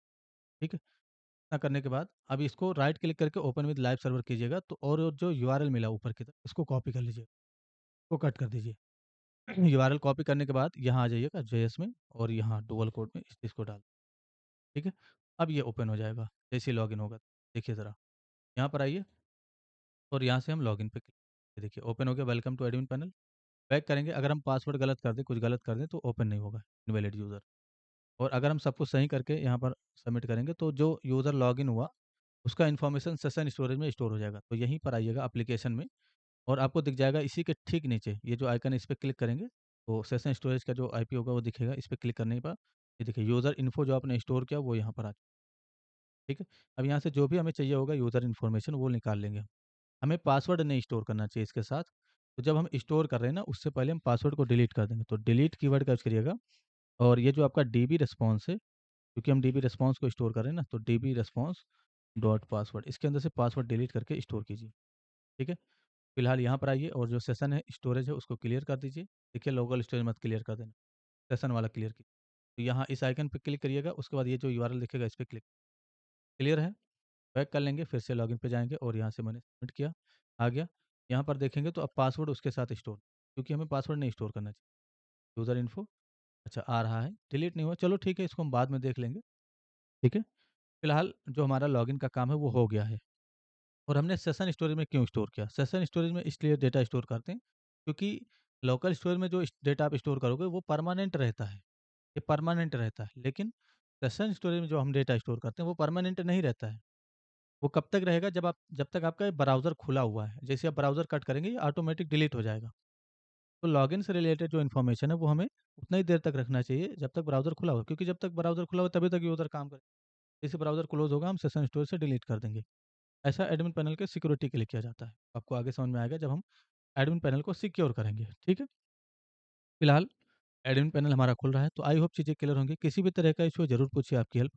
ठीक है? इतना करने के बाद अब इसको राइट क्लिक करके ओपन विद लाइव सर्वर कीजिएगा, तो और जो यूआरएल मिला ऊपर की तरफ इसको कॉपी कर लीजिए, इसको कट कर दीजिए। यूआरएल कॉपी करने के बाद यहाँ आ जाइएगा जेएस में और यहाँ डुअल कोड में इस चीज़ को डाल, ठीक है? अब ये ओपन हो जाएगा, जैसे ही लॉगिन होगा। देखिए ज़रा, यहाँ पर आइए और यहाँ से हम लॉगिन पे क्लिक, ये देखिए ओपन हो गया, welcome to admin panel. Back करेंगे, अगर हम पासवर्ड गलत कर दें, कुछ गलत कर दें तो ओपन नहीं होगा, इनवैलिड यूज़र। और अगर हम सब कुछ सही करके यहाँ पर सबमिट करेंगे तो जो यूज़र लॉगिन हुआ, उसका इन्फॉर्मेशन सेशन स्टोरेज में स्टोर हो जाएगा। तो यहीं पर आइएगा एप्लीकेशन में और आपको दिख जाएगा इसी के ठीक नीचे, ये जो आइकन है इस पे क्लिक करेंगे, तो सेशन स्टोरेज का जो आईपी होगा वो दिखेगा, इस पे क्लिक करने पर ये देखिए यूज़र इन्फो जो आपने स्टोर किया वो यहाँ पर आ, ठीक है? अब यहाँ से जो भी हमें चाहिए होगा यूज़र इन्फॉर्मेशन वो निकाल लेंगे हम। हमें पासवर्ड नहीं स्टोर करना चाहिए इसके साथ, तो जब हम स्टोर कर रहे हैं ना, उससे पहले हम पासवर्ड को डिलीट कर देंगे। तो डिलीट कीवर्ड का यूज़ करिएगा और ये जो आपका डीबी रिस्पॉन्स है, क्योंकि हम डीबी रिस्पॉन्स को स्टोर कर रहे हैं ना, तो डीबी रिस्पॉन्स डॉट पासवर्ड इसके अंदर से पासवर्ड डिलीट करके स्टोर कीजिए, ठीक है? फिलहाल यहाँ पर आइए और जो सेशन है स्टोरेज है उसको क्लियर कर दीजिए। देखिए लोकल स्टोरेज मत क्लियर कर देना, सेशन वाला क्लियर कीजिए। तो यहाँ इस आइकन पे क्लिक करिएगा, उसके बाद ये जो यूआरएल दिखेगा इस पे क्लिक, क्लियर है? बैक कर लेंगे, फिर से लॉगिन पे जाएँगे और यहाँ से मैंने सबमिट किया, आ गया। यहाँ पर देखेंगे तो अब पासवर्ड उसके साथ स्टोर, क्योंकि हमें पासवर्ड नहीं स्टोर करना चाहिए। यूज़र इन्फो अच्छा आ रहा है, डिलीट नहीं हुआ, चलो ठीक है, इसको हम बाद में देख लेंगे, ठीक है? फिलहाल जो हमारा लॉगिन का काम है वो हो गया है। और हमने सेशन स्टोरेज में क्यों स्टोर किया? सेशन स्टोरेज में इसलिए डेटा स्टोर करते हैं, क्योंकि लोकल स्टोरेज में जो डेटा आप स्टोर करोगे वो परमानेंट रहता है, ये परमानेंट रहता है। लेकिन सेशन स्टोरेज में जो हम डेटा स्टोर करते हैं वो परमानेंट नहीं रहता है। वो कब तक रहेगा जब तक आपका ब्राउज़र खुला हुआ है। जैसे आप ब्राउज़र कट करेंगे ये ऑटोमेटिक डिलीट हो जाएगा। तो लॉगिन से रिलेटेड जो इन्फॉर्मेशन है वो हमें उतना ही देर तक रखना चाहिए जब तक ब्राउज़र खुला हो, क्योंकि जब तक ब्राउज़र खुला हो तभी तक यूज़र काम करे। जैसे ब्राउज़र क्लोज़ होगा हम सेशन स्टोरेज से डिलीट कर देंगे। ऐसा एडमिन पैनल के सिक्योरिटी के लिए किया जाता है। आपको आगे समझ में आएगा जब हम एडमिन पैनल को सिक्योर करेंगे, ठीक है? फिलहाल एडमिन पैनल हमारा खुल रहा है, तो आई होप चीज़ें क्लियर होंगी। किसी भी तरह का इश्यू है ज़रूर पूछिए, आपकी हेल्प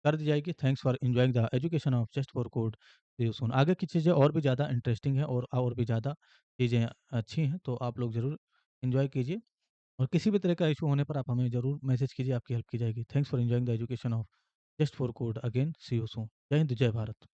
कर दी जाएगी। Thanks for enjoying the education of just for code. See you soon. आगे की चीज़ें और भी ज़्यादा इंटरेस्टिंग हैं और भी ज़्यादा चीज़ें अच्छी हैं, तो आप लोग ज़रूर एन्जॉय कीजिए और किसी भी तरह का इश्यू होने पर आप हमें ज़रूर मैसेज कीजिए, आपकी हेल्प की जाएगी। Thanks for enjoying the education of just for code. Again see you soon. जय हिंद, जय भारत।